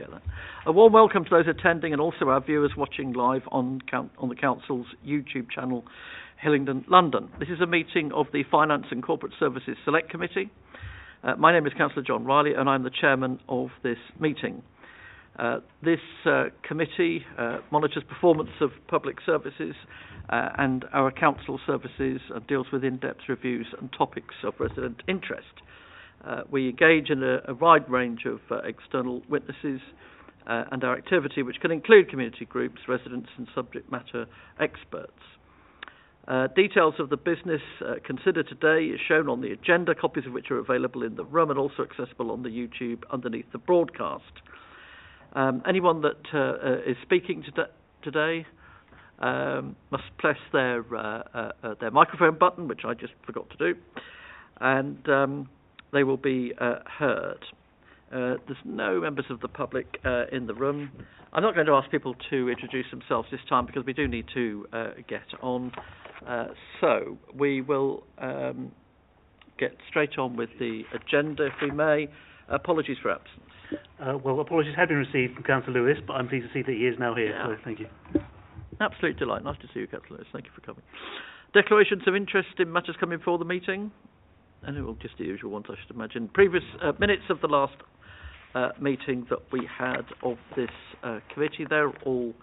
get that. A warm welcome to those attending and also our viewers watching live on the Council's YouTube channel, Hillingdon, London. This is a meeting of the Finance and Corporate Services Select Committee. My name is Councillor John Riley and I'm the chairman of this meeting. This committee monitors performance of public services and our council services and deals with in-depth reviews and topics of resident interest. We engage in a wide range of external witnesses and our activity, which can include community groups, residents and subject matter experts. Details of the business considered today is shown on the agenda, copies of which are available in the room and also accessible on the YouTube underneath the broadcast. Anyone that is speaking today must press their microphone button, which I just forgot to do, and they will be heard. There's no members of the public in the room. I'm not going to ask people to introduce themselves this time because we do need to get on. So we will get straight on with the agenda, if we may. Apologies for absence. Well, apologies had been received from Councillor Lewis, but I'm pleased to see that he is now here, so thank you. Absolute delight. Nice to see you, Councillor Lewis. Thank you for coming. Declarations of interest in matters coming before the meeting? And it will just the usual ones, I should imagine. Previous minutes of the last meeting that we had of this committee, they're all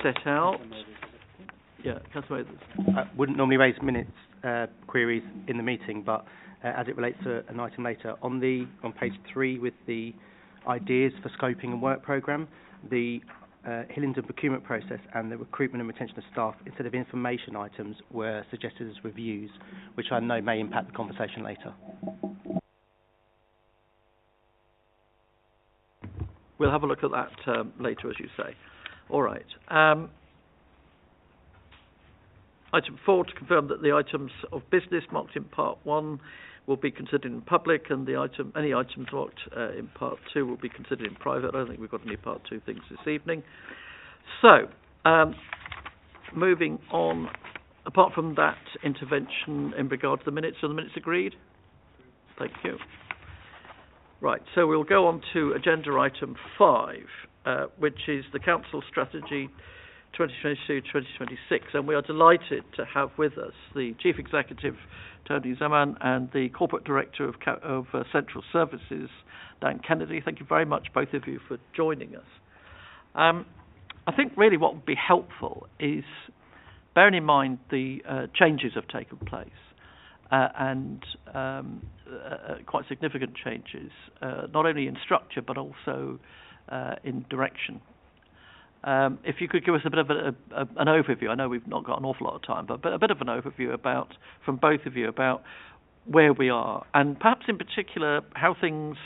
set out. Yeah, Councillor Mathers. I wouldn't normally raise minutes queries in the meeting, but as it relates to an item later, on page 3 with the ideas for scoping and work programme, the Hillingdon procurement process and the recruitment and retention of staff, instead of information items, were suggested as reviews, which I know may impact the conversation later. We'll have a look at that later, as you say. All right. Item 4, to confirm that the items of business marked in Part 1 will be considered in public, and any items marked in Part 2 will be considered in private. I don't think we've got any Part 2 things this evening. So, moving on, apart from that intervention in regard to the minutes, are the minutes agreed? Thank you. Right, so we'll go on to agenda item 5, which is the Council Strategy 2022-2026, and we are delighted to have with us the Chief Executive, Tony Zaman, and the Corporate Director of Central Services, Dan Kennedy. Thank you very much, both of you, for joining us. I think really what would be helpful is bearing in mind the changes have taken place, and quite significant changes, not only in structure but also in direction. If you could give us a bit of an overview. I know we've not got an awful lot of time, but a bit of an overview from both of you about where we are, and perhaps in particular how things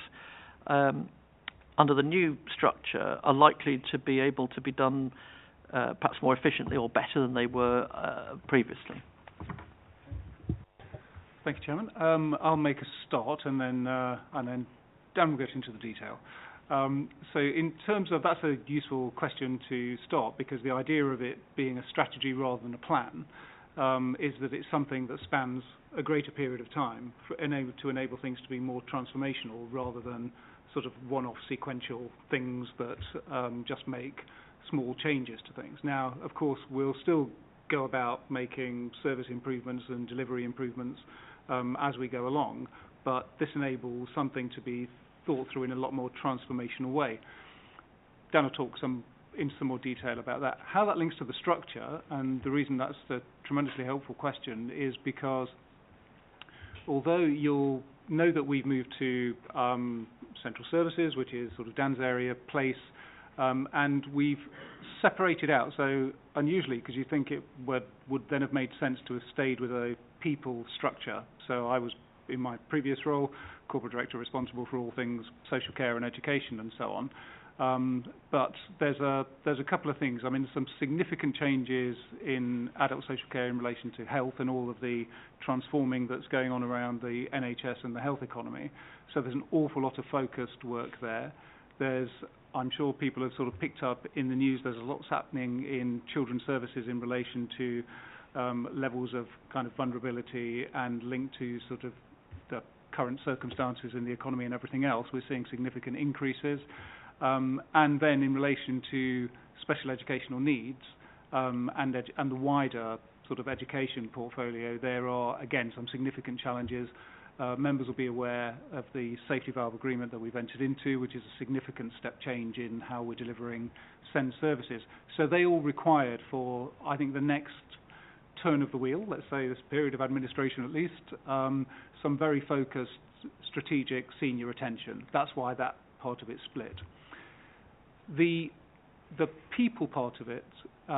under the new structure are likely to be able to be done perhaps more efficiently or better than they were previously. Thank you, Chairman. I'll make a start, and then Dan will get into the detail. So in terms of, that's a useful question to start, because the idea of it being a strategy rather than a plan is that it's something that spans a greater period of time to enable things to be more transformational rather than sort of one-off sequential things that just make small changes to things. Now, of course, we'll still go about making service improvements and delivery improvements as we go along, but this enables something to be thought through in a lot more transformational way. Dan will talk in some more detail about that. How that links to the structure, and the reason that's a tremendously helpful question, is because although you'll know that we've moved to Central Services, which is sort of Dan's area, place, and we've separated out, so unusually, because you think it would then have made sense to have stayed with a people structure. So I was, in my previous role, Corporate Director responsible for all things social care and education and so on. But there's a couple of things. I mean, some significant changes in adult social care in relation to health and all of the transforming that's going on around the NHS and the health economy. So there's an awful lot of focused work there. I'm sure people have sort of picked up in the news, there's a lot happening in children's services in relation to levels of kind of vulnerability and linked to sort of the current circumstances in the economy and everything else. We're seeing significant increases. And then in relation to special educational needs and the wider sort of education portfolio, there are, again, some significant challenges. Members will be aware of the safety valve agreement that we've entered into, which is a significant step change in how we're delivering SEND services. So they all required for, I think, the next turn of the wheel, let's say this period of administration at least, some very focused, strategic, senior attention. That's why that part of it split. The people part of it, as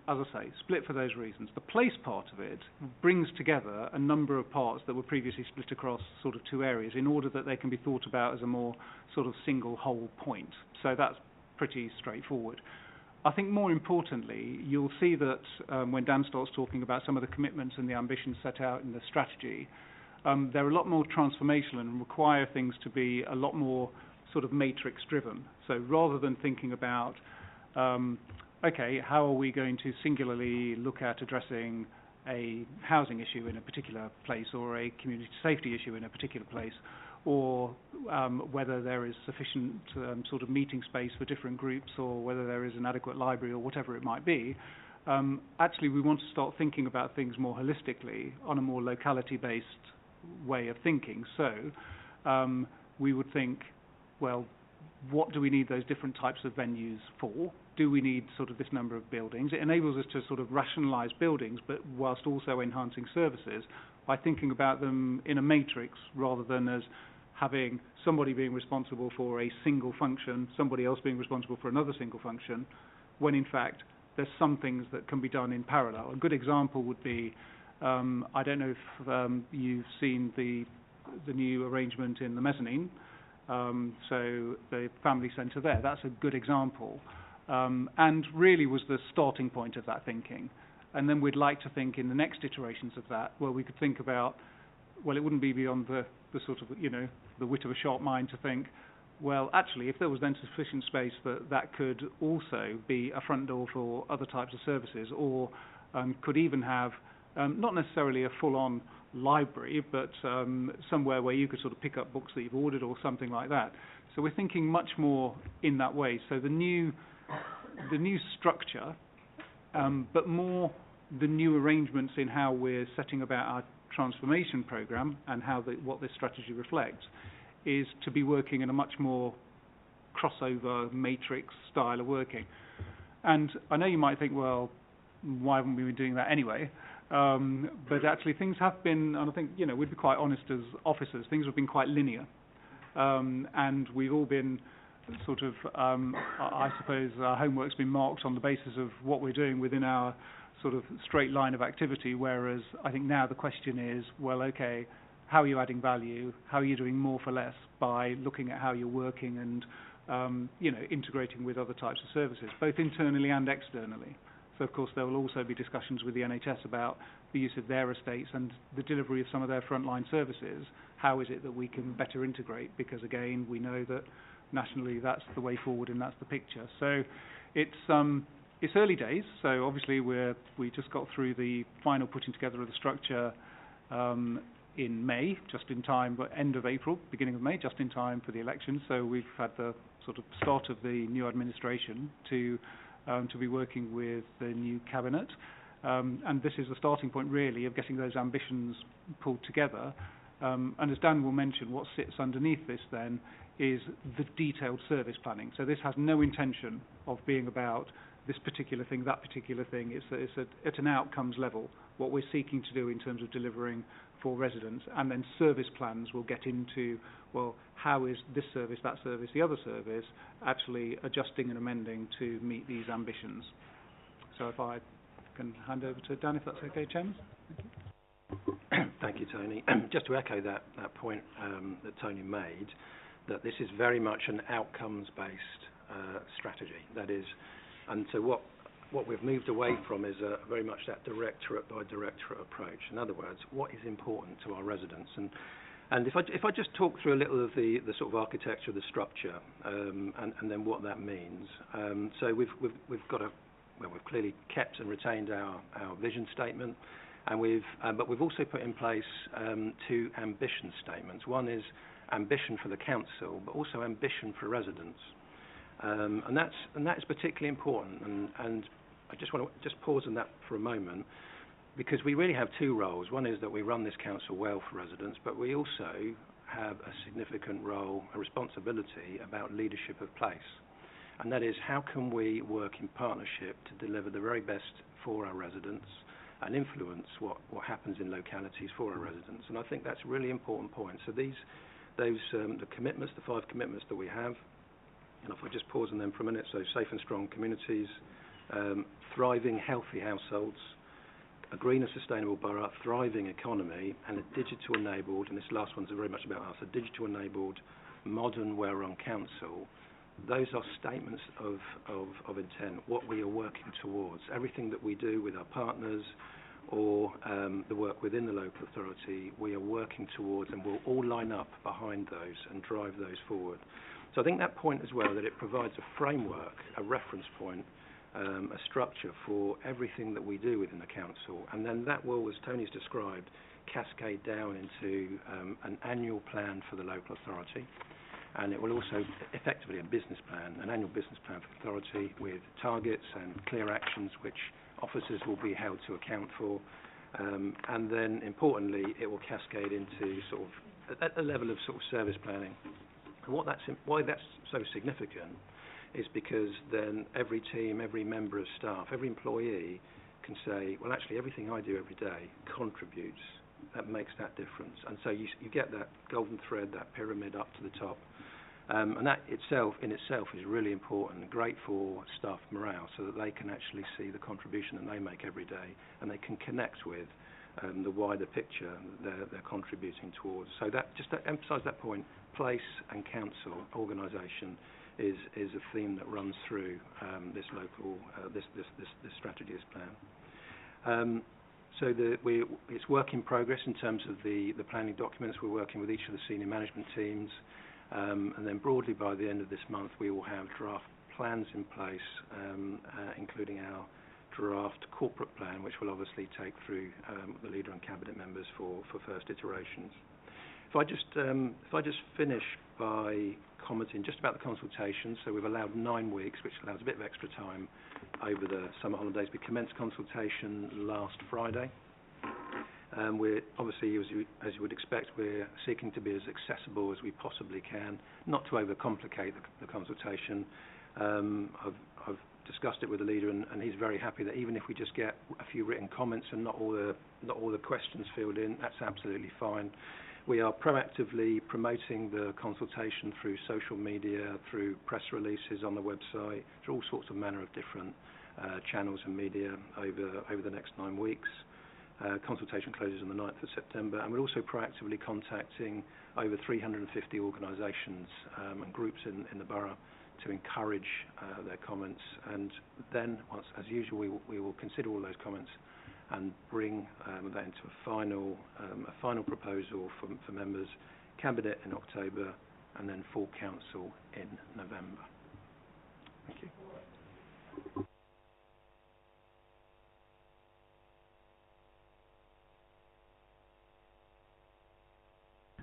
I say, split for those reasons. The place part of it brings together a number of parts that were previously split across sort of two areas in order that they can be thought about as a more sort of single whole point. So that's pretty straightforward. I think more importantly, you'll see that when Dan starts talking about some of the commitments and the ambitions set out in the strategy, they're a lot more transformational and require things to be a lot more sort of matrix driven. So rather than thinking about okay, how are we going to singularly look at addressing a housing issue in a particular place or a community safety issue in a particular place, or whether there is sufficient sort of meeting space for different groups, or whether there is an adequate library or whatever it might be. Actually, we want to start thinking about things more holistically on a more locality-based way of thinking. So we would think, well, what do we need those different types of venues for? Do we need sort of this number of buildings? It enables us to sort of rationalise buildings, but whilst also enhancing services by thinking about them in a matrix rather than as having somebody being responsible for a single function, somebody else being responsible for another single function, when in fact there's some things that can be done in parallel. A good example would be, I don't know if you've seen the new arrangement in the mezzanine, so the family centre there, that's a good example, and really was the starting point of that thinking. And then we'd like to think in the next iterations of that, where we could think about, well, it wouldn't be beyond the sort of, the wit of a sharp mind to think, well, actually, if there was then sufficient space that could also be a front door for other types of services, or could even have not necessarily a full-on library, but somewhere where you could sort of pick up books that you've ordered or something like that. So we're thinking much more in that way. So the new structure, but more the new arrangements in how we're setting about our transformation programme and how what this strategy reflects is to be working in a much more crossover matrix style of working. And I know you might think, well, why haven't we been doing that anyway? But actually things have been, and I think, we'd be quite honest as officers, things have been quite linear. And we've all been sort of, I suppose our homework's been marked on the basis of what we're doing within our sort of straight line of activity, whereas I think now the question is, well, okay, how are you adding value? How are you doing more for less by looking at how you're working and, integrating with other types of services, both internally and externally? So, of course, there will also be discussions with the NHS about the use of their estates and the delivery of some of their frontline services. How is it that we can better integrate? Because, again, we know that nationally that's the way forward and that's the picture. So it's early days. So, obviously, we just got through the final putting together of the structure in May, just in time, but end of April, beginning of May, just in time for the election. So we've had the sort of start of the new administration to be working with the new cabinet, and this is the starting point really of getting those ambitions pulled together. And as Dan will mention, what sits underneath this then is the detailed service planning. So this has no intention of being about this particular thing, that particular thing. It's at an outcomes level, what we're seeking to do in terms of delivering for residents, and then service plans will get into, well, how is this service, that service, the other service actually adjusting and amending to meet these ambitions. So if I can hand over to Dan, if that's okay, Chairman. Thank you, Tony. Just to echo that point that Tony made, that this is very much an outcomes-based strategy. That is, and so what we've moved away from is very much that directorate by directorate approach. In other words, what is important to our residents? And if I just talk through a little of the sort of architecture of the structure, and then what that means. So we've clearly kept and retained our vision statement, and but we've also put in place two ambition statements. One is ambition for the council, but also ambition for residents. And that is particularly important. And I just want to pause on that for a moment, because we really have two roles. One is that we run this council well for residents, but we also have a significant role, a responsibility about leadership of place. And that is, how can we work in partnership to deliver the very best for our residents and influence what happens in localities for our residents? And I think that's a really important point. So the commitments, the 5 commitments that we have, and if I just pause on them for a minute, so safe and strong communities, thriving, healthy households, a green and sustainable borough, thriving economy, and a digital-enabled, and this last one's very much about us, a digital-enabled, modern, well-run council. Those are statements of intent, what we are working towards. Everything that we do with our partners or the work within the local authority, we are working towards, and we'll all line up behind those and drive those forward. So I think that point as well, that it provides a framework, a reference point, a structure for everything that we do within the council, and then that will, as Tony's described, cascade down into an annual plan for the local authority, and it will also effectively an annual business plan for the authority with targets and clear actions which officers will be held to account for, and then importantly it will cascade into sort of a level of sort of service planning. And why that's so significant is because then every team, every member of staff, every employee can say, well, actually, everything I do every day contributes. That makes that difference. And so you get that golden thread, that pyramid up to the top. And that in itself is really important and great for staff morale, so that they can actually see the contribution that they make every day, and they can connect with the wider picture they're contributing towards. So that, just to emphasise that point, place and council organisation is a theme that runs through this local this strategy, this plan. So it's work in progress in terms of the planning documents. We're working with each of the senior management teams, and then broadly by the end of this month we will have draft plans in place, including our draft corporate plan, which will obviously take through the leader and cabinet members for first iterations. If I just finish by commenting just about the consultation. So we've allowed 9 weeks, which allows a bit of extra time over the summer holidays. We commenced consultation last Friday. We're obviously, as you would expect, we're seeking to be as accessible as we possibly can, not to overcomplicate the consultation. I've discussed it with the leader, and he's very happy that even if we just get a few written comments and not all the questions filled in, that's absolutely fine. We are proactively promoting the consultation through social media, through press releases on the website, through all sorts of manner of different channels and media over the next 9 weeks. Consultation closes on the 9th of September, and we're also proactively contacting over 350 organisations and groups in the borough to encourage their comments, and then, once, as usual, we will consider all those comments and bring that into a final proposal for members, cabinet in October, and then full council in November. Thank you.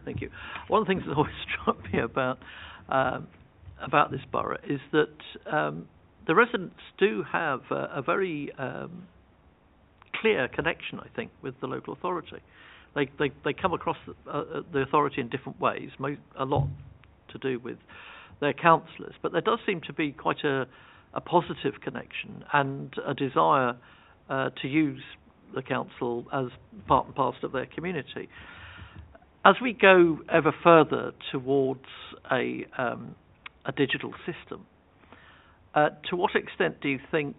Thank you. One of the things that always struck me about this borough is that the residents do have a very clear connection, I think, with the local authority. They come across the authority in different ways, a lot to do with their councillors, but there does seem to be quite a positive connection and a desire to use the council as part and parcel of their community. As we go ever further towards a digital system, to what extent do you think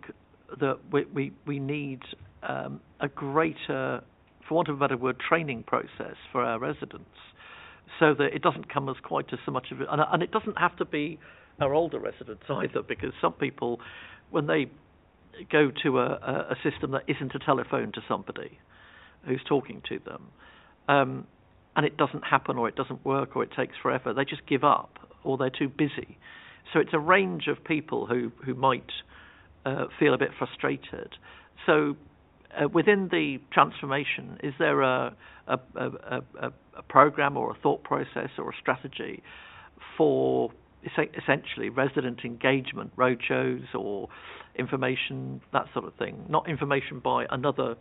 that we need a greater, for want of a better word, training process for our residents, so that it doesn't come as quite as so much of it, and it doesn't have to be our older residents either, because some people, when they go to a system that isn't a telephone to somebody who's talking to them, and it doesn't happen, or it doesn't work, or it takes forever, they just give up, or they're too busy. So it's a range of people who might feel a bit frustrated. So within the transformation, is there a program or a thought process or a strategy for essentially resident engagement, roadshows or information, that sort of thing. Not information by another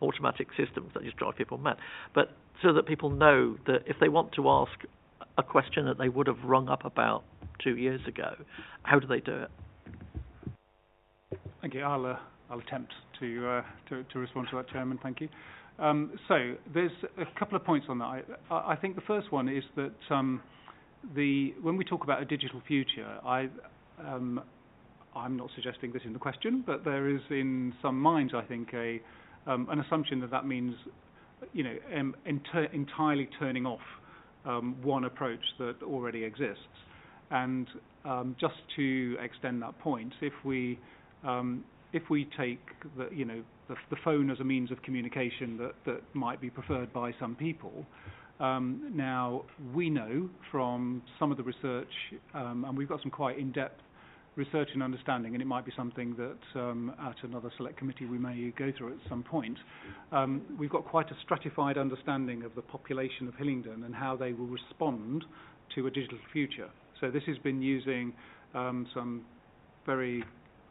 automatic system that just drive people mad, but so that people know that if they want to ask a question that they would have rung up about 2 years ago, how do they do it? Thank you. I'll attempt to respond to that, Chairman. Thank you. So there's a couple of points on that. I think the first one is that when we talk about a digital future, I'm not suggesting this in the question, but there is in some minds, I think, an assumption that means, entirely turning off one approach that already exists. And just to extend that point, if we take the phone as a means of communication that might be preferred by some people, now we know from some of the research, and we've got some quite in-depth research and understanding, and it might be something that at another select committee we may go through at some point. We've got quite a stratified understanding of the population of Hillingdon and how they will respond to a digital future. So this has been using some very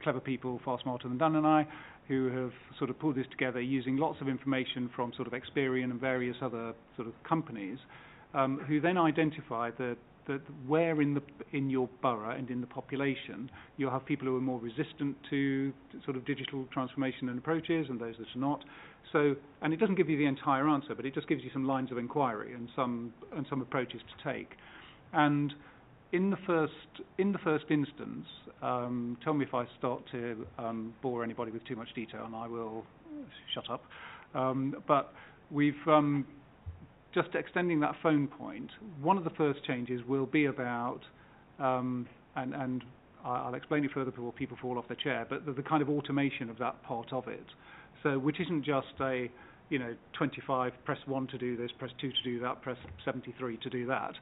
clever people, far smarter than Dan and I, who have sort of pulled this together using lots of information from sort of Experian and various other sort of companies, who then identify that where in your borough and in the population you'll have people who are more resistant to sort of digital transformation and approaches, and those that are not. So, and it doesn't give you the entire answer, but it just gives you some lines of inquiry and some approaches to take. And in the first instance, tell me if I start to bore anybody with too much detail, and I will shut up. But we've just extending that phone point. One of the first changes will be about, and I'll explain it further before people fall off their chair, but the kind of automation of that part of it. So, which isn't just a 25, press 1 to do this, press 2 to do that, press 73 to do that.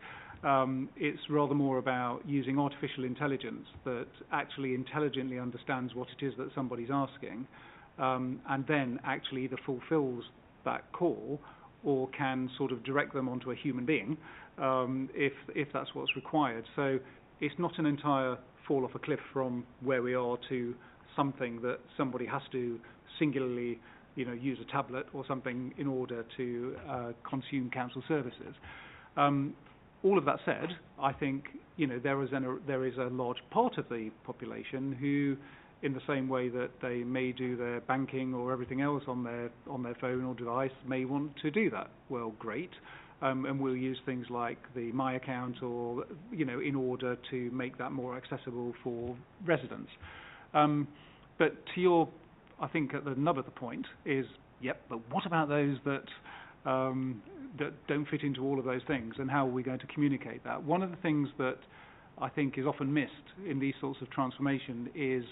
It's rather more about using artificial intelligence that actually intelligently understands what it is that somebody's asking, and then actually either fulfills that call or can sort of direct them onto a human being if that's what's required. So it's not an entire fall off a cliff from where we are to something that somebody has to singularly use a tablet or something in order to consume council services. All of that said, I think there is a large part of the population who, in the same way that they may do their banking or everything else on their phone or device, may want to do that. Well, great, and we'll use things like the My Account or in order to make that more accessible for residents. But to your, I think at the nub of the point is, but what about those that don't fit into all of those things, and how are we going to communicate that? One of the things that I think is often missed in these sorts of transformation is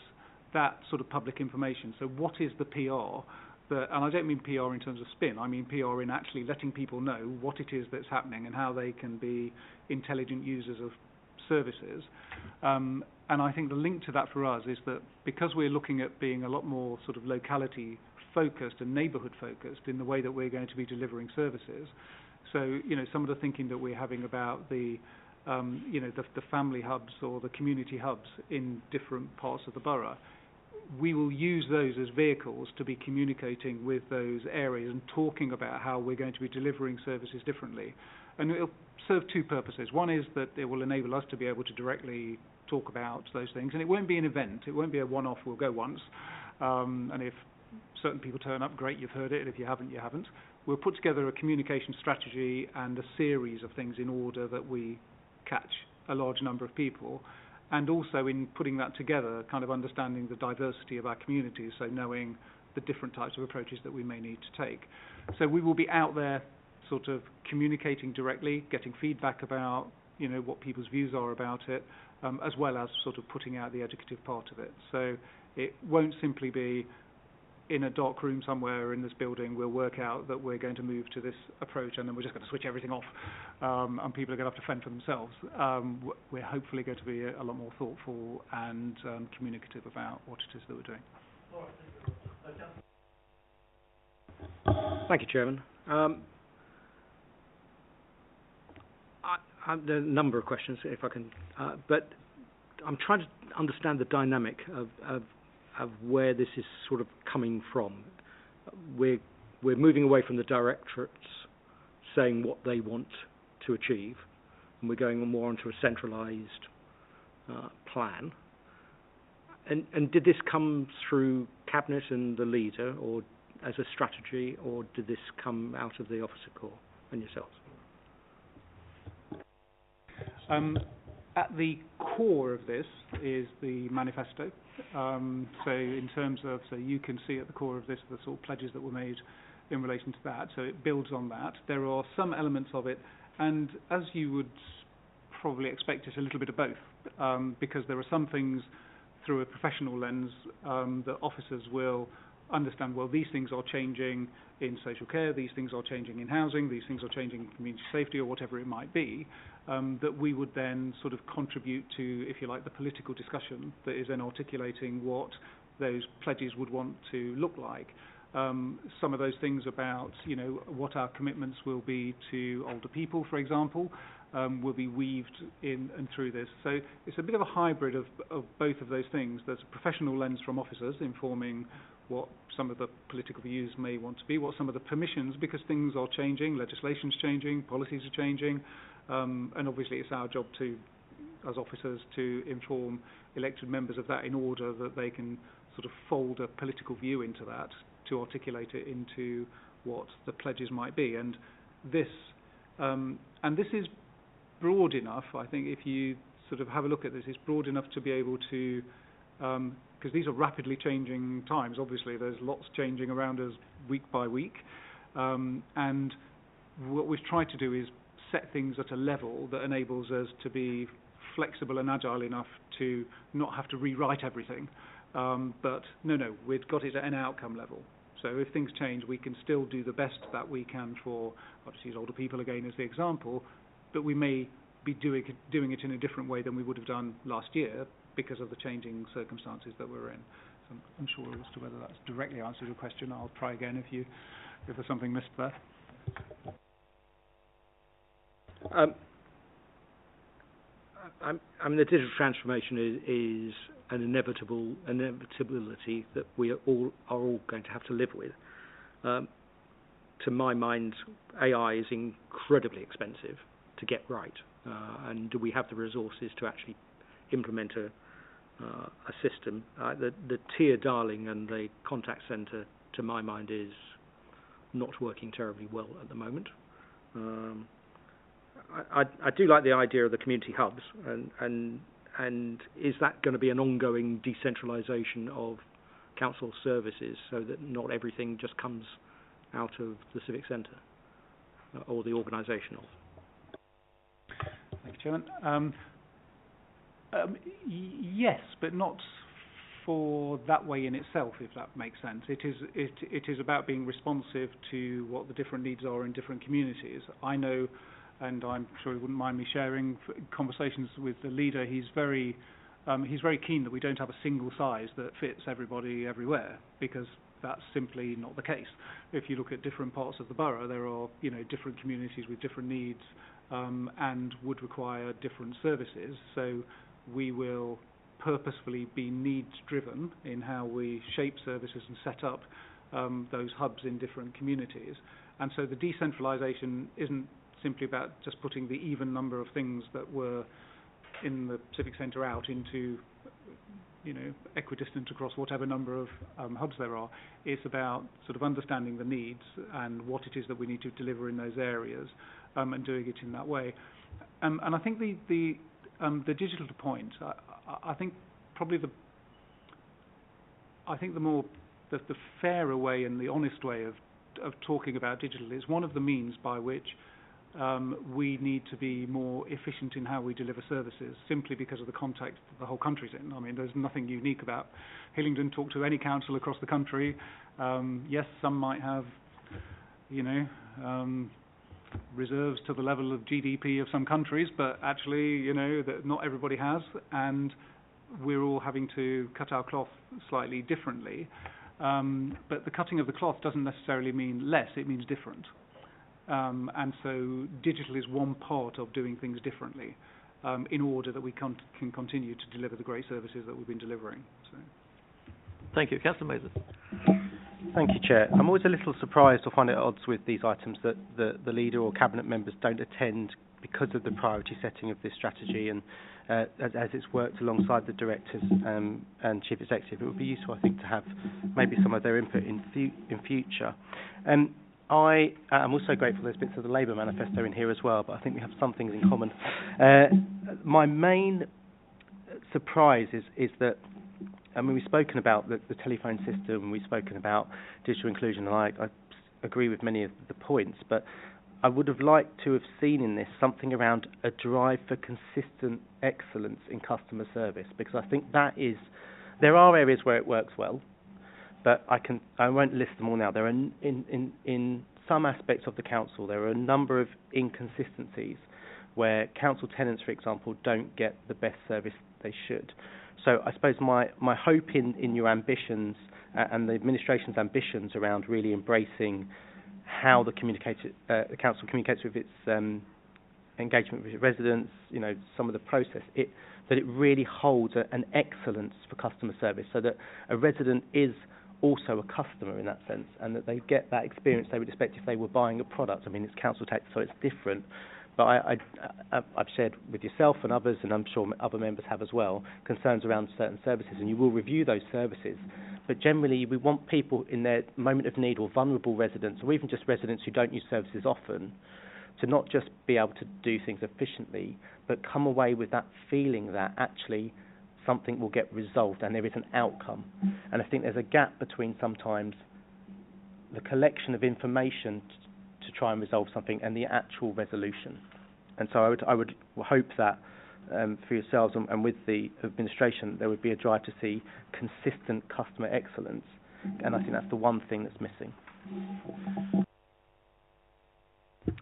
that sort of public information. So what is the PR? And I don't mean PR in terms of spin, I mean PR in actually letting people know what it is that's happening and how they can be intelligent users of services. And I think the link to that for us is that because we're looking at being a lot more sort of locality focused and neighbourhood focused in the way that we're going to be delivering services. So, some of the thinking that we're having about the family hubs or the community hubs in different parts of the borough, we will use those as vehicles to be communicating with those areas and talking about how we're going to be delivering services differently. And it'll serve two purposes. One is that it will enable us to be able to directly talk about those things, and it won't be an event. It won't be a one-off, we'll go once, and if certain people turn up, great, you've heard it, and if you haven't, you haven't. We'll put together a communication strategy and a series of things in order that we catch a large number of people, and also in putting that together, kind of understanding the diversity of our communities, so knowing the different types of approaches that we may need to take. So we will be out there sort of communicating directly, getting feedback about what people's views are about it, as well as sort of putting out the educative part of it. So it won't simply be in a dark room somewhere in this building, we'll work out that we're going to move to this approach and then we're just going to switch everything off, and people are going to have to fend for themselves. We're hopefully going to be a lot more thoughtful and communicative about what it is that we're doing. Thank you, Chairman. There are a number of questions, if I can, but I'm trying to understand the dynamic of where this is sort of coming from. We're moving away from the directorates saying what they want to achieve, and we're going more onto a centralised plan. And did this come through Cabinet and the leader, or as a strategy, or did this come out of the officer corps and yourselves? At the core of this is the manifesto. So in terms of, so you can see at the core of this the sort of pledges that were made in relation to that. So it builds on that. There are some elements of it, and as you would probably expect, it's a little bit of both, because there are some things through a professional lens that officers will understand, well, these things are changing in social care, these things are changing in housing, these things are changing in community safety, or whatever it might be, that we would then sort of contribute to, if you like, the political discussion that is then articulating what those pledges would want to look like. Some of those things about, you know, what our commitments will be to older people, for example, will be weaved in and through this. So it's a bit of a hybrid of both of those things. There's a professional lens from officers informing what some of the political views may want to be, what some of the permissions, because things are changing, legislation's changing, policies are changing, and obviously it's our job to, as officers, to inform elected members of that in order that they can sort of fold a political view into that to articulate it into what the pledges might be. And this is broad enough, I think, if you sort of have a look at this, it's broad enough to be able to, because these are rapidly changing times, obviously there's lots changing around us week by week, and what we've tried to do is set things at a level that enables us to be flexible and agile enough to not have to rewrite everything, but no, we've got it at an outcome level. So if things change, we can still do the best that we can for, I'll just use older people again as the example, but we may be doing it in a different way than we would have done last year because of the changing circumstances that we're in. So I'm unsure as to whether that's directly answered your question. I'll try again if there's something missed there. I mean, the digital transformation is an inevitability that we are all going to have to live with. To my mind, AI is incredibly expensive to get right, and do we have the resources to actually implement a system? The tier dialing and the contact centre, to my mind, is not working terribly well at the moment. I do like the idea of the community hubs, and is that going to be an ongoing decentralisation of council services so that not everything just comes out of the civic centre or the organisational? Thank you, Chairman. Yes, but not for that way in itself, if that makes sense. It is about being responsive to what the different needs are in different communities. I know, and I'm sure he wouldn't mind me sharing conversations with the leader. He's very keen that we don't have a single size that fits everybody everywhere, because that's simply not the case. If you look at different parts of the borough, there are, you know, different communities with different needs, and would require different services. So we will purposefully be needs-driven in how we shape services and set up those hubs in different communities. And so the decentralisation isn't simply about just putting the even number of things that were in the civic centre out into, you know, equidistant across whatever number of hubs there are. It's about sort of understanding the needs and what it is that we need to deliver in those areas, and doing it in that way. And I think the digital point, I think probably the fairer way and the honest way of talking about digital is one of the means by which we need to be more efficient in how we deliver services, simply because of the context the whole country's in. I mean, there's nothing unique about Hillingdon. Talk to any council across the country. Yes, some might have, you know, reserves to the level of GDP of some countries, but actually, you know, that not everybody has, and we're all having to cut our cloth slightly differently. But the cutting of the cloth doesn't necessarily mean less, it means different. And so digital is one part of doing things differently in order that we can continue to deliver the great services that we've been delivering. So. Thank you. Councillor Mason. Thank you, Chair. I'm always a little surprised or find it at odds with these items that the leader or cabinet members don't attend because of the priority setting of this strategy and as it's worked alongside the directors and chief executive. It would be useful, I think, to have maybe some of their input in future. I am also grateful there's bits of the Labour manifesto in here as well, but I think we have some things in common. My main surprise is that, I mean, we've spoken about the telephone system, we've spoken about digital inclusion, and I agree with many of the points, but I would have liked to have seen in this something around a drive for consistent excellence in customer service, because I think there are areas where it works well, but I won't list them all now. There are in some aspects of the council, there are a number of inconsistencies where council tenants, for example, don't get the best service they should. So I suppose my hope in your ambitions and the administration's ambitions around really embracing how the council communicates with its engagement with residents, some of the process, that it really holds an excellence for customer service, so that a resident is also a customer in that sense, and that they get that experience they would expect if they were buying a product. I mean, it's council tax, so it's different. But I've shared with yourself and others, and I'm sure other members have as well, concerns around certain services, and you will review those services. But generally, we want people in their moment of need, or vulnerable residents, or even just residents who don't use services often, to not just be able to do things efficiently, but come away with that feeling that actually something will get resolved and there is an outcome. And I think there's a gap between sometimes the collection of information to try and resolve something and the actual resolution. And so I would hope that for yourselves and with the administration, there would be a drive to see consistent customer excellence, and I think that's the one thing that's missing.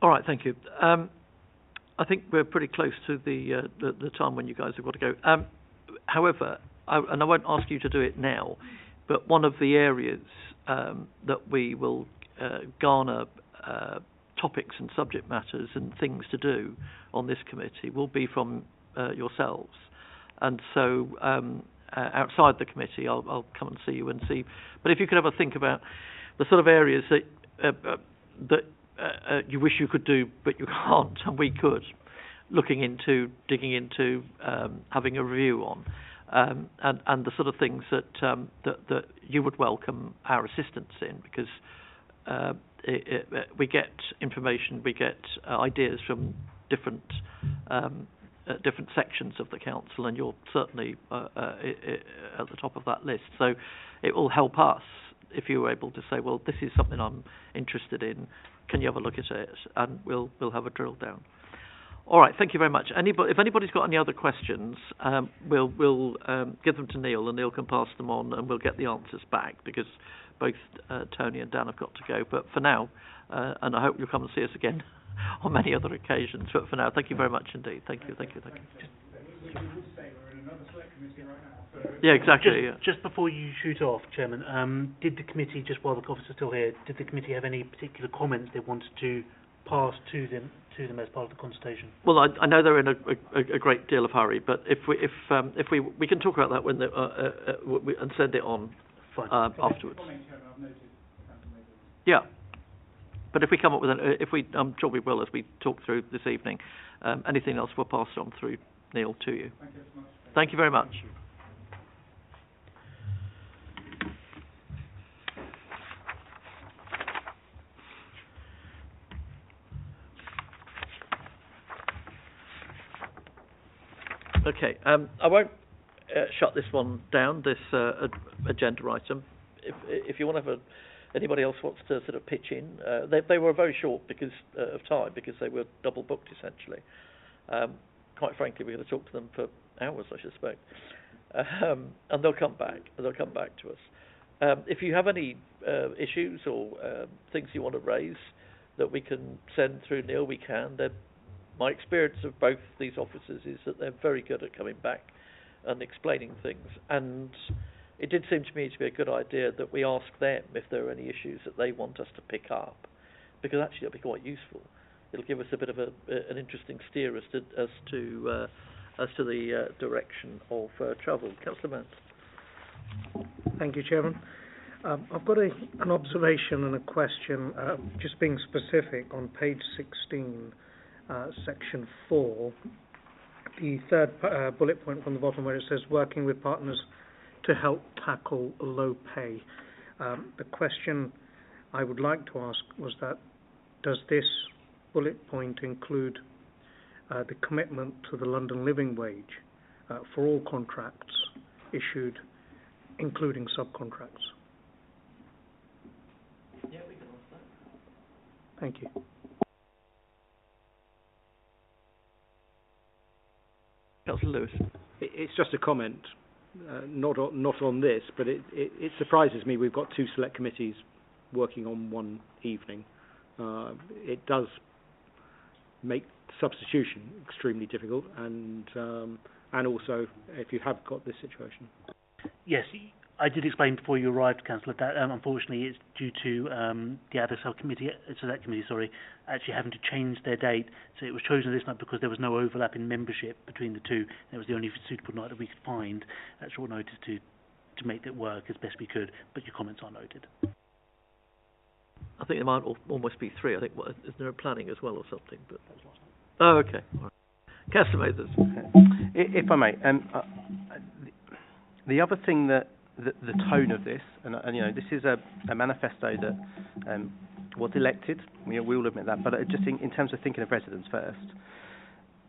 All right, thank you. I think we're pretty close to the time when you guys have got to go. However, I won't ask you to do it now, but one of the areas that we will garner topics and subject matters and things to do on this committee will be from yourselves. And so outside the committee, I'll come and see you and see. But if you could have a think about the sort of areas that you wish you could do, but you can't, and we could, digging into, having a review on, and the sort of things that you would welcome our assistance in, because we get information, we get ideas from different sections of the council, and you're certainly at the top of that list. So it will help us if you're able to say, well, this is something I'm interested in. Can you have a look at it? And we'll have a drill down. All right, thank you very much. If anybody's got any other questions, we'll give them to Neil, and Neil can pass them on, and we'll get the answers back, because both Tony and Dan have got to go. But for now, and I hope you'll come and see us again on many other occasions. But for now, thank you very much indeed. Thank you. Yeah, exactly. Just before you shoot off, Chairman, did the committee, just while the officers are still here, did the committee have any particular comments they wanted to pass to them as part of the consultation? Well, I know they're in a great deal of hurry, but if we can talk about that when and send it on afterwards. Yeah, but if we come up with I'm sure we will as we talk through this evening. Anything else, we'll pass it on through Neil to you. Thank you very much. Okay, I won't shut this one down, this agenda item. If you want to have anybody else wants to sort of pitch in, they were very short because of time, because they were double booked essentially. Quite frankly, we're going to talk to them for hours, I suspect, and they'll come back. They'll come back to us. If you have any issues or things you want to raise that we can send through Neil, we can. My experience of both these officers is that they're very good at coming back and explaining things, and it did seem to me to be a good idea that we ask them if there are any issues that they want us to pick up, because actually it'll be quite useful. It'll give us a bit of an interesting steer as to the direction of travel. Councillor Mance. Thank you, Chairman. I've got an observation and a question, just being specific on page 16, section 4, the third bullet point from the bottom where it says working with partners to help tackle low pay. The question I would like to ask was that, does this bullet point include the commitment to the London living wage for all contracts issued, including subcontracts? Yeah, we can ask that. Thank you. Councillor Lewis. It's just a comment, not on this, but it surprises me. We've got two select committees working on one evening. It does make substitution extremely difficult, and also if you have got this situation. Yes, I did explain before you arrived, Councillor, that unfortunately it's due to the other select committee, actually having to change their date. So it was chosen this night because there was no overlap in membership between the two. It was the only suitable night that we could find at short notice to make it work as best we could. But your comments are noted. I think there might almost be three. I think, is there a planning as well or something? But oh, okay. All right. Councillor Mathers. If I may, the other thing that the tone of this, and this is a manifesto that was elected. We all admit that, but just in terms of thinking of residents first,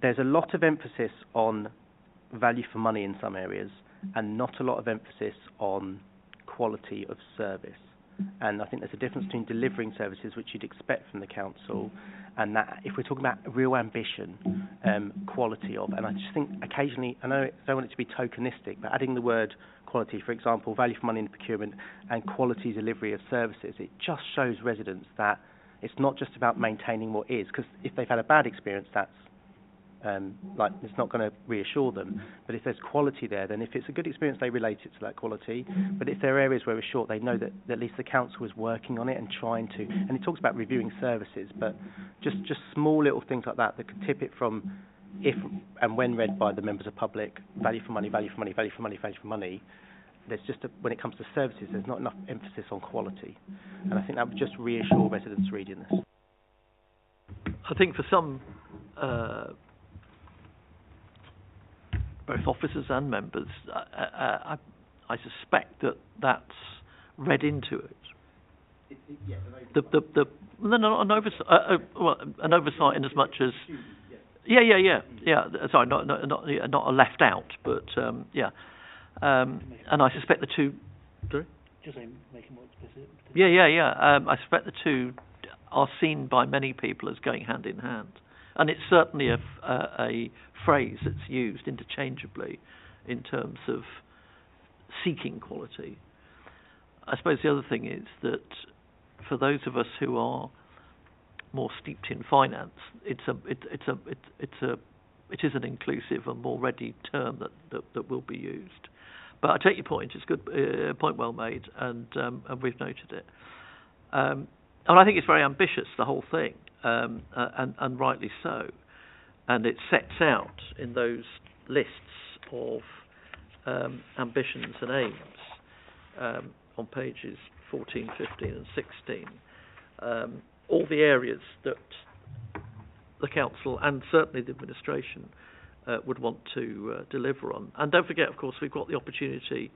there's a lot of emphasis on value for money in some areas, and not a lot of emphasis on quality of service. And I think there's a difference between delivering services, which you'd expect from the council, and that if we're talking about real ambition, quality of, and I just think occasionally, I know I don't want it to be tokenistic, but adding the word quality, for example, value for money in procurement and quality delivery of services, it just shows residents that it's not just about maintaining what is, because if they've had a bad experience, that's it's not going to reassure them. But if there's quality there, then if it's a good experience, they relate it to that quality. But if there are areas where we're short, they know that at least the council is working on it and trying to. And it talks about reviewing services, but just small little things like that could tip it from, if and when read by the members of public, value for money, value for money, value for money, value for money. There's just when it comes to services, there's not enough emphasis on quality. And I think that would just reassure residents reading this. I think for some both officers and members, I suspect that's read into it. An oversight in as much as Sorry, not a left out, but and I suspect the two. Sorry. Just make it more explicit. I suspect the two are seen by many people as going hand in hand. And it's certainly a phrase that's used interchangeably in terms of seeking quality. I suppose the other thing is that for those of us who are more steeped in finance, it is an inclusive and more ready term that will be used. But I take your point; it's a good point, well made, and we've noted it. And I think it's very ambitious, the whole thing. And rightly so, and it sets out in those lists of ambitions and aims on pages 14, 15 and 16 all the areas that the council and certainly the administration would want to deliver on. And don't forget, of course, we've got the opportunity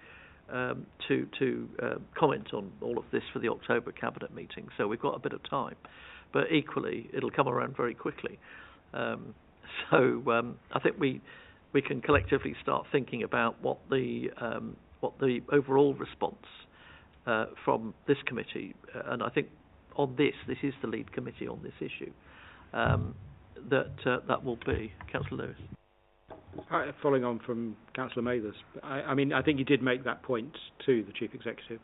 to comment on all of this for the October Cabinet meeting, so we've got a bit of time. But equally, it'll come around very quickly. So I think we can collectively start thinking about what the overall response from this committee, and I think on this is the lead committee on this issue, that will be. Councillor Lewis. Following on from Councillor Mathers, I mean, I think you did make that point to the Chief Executive,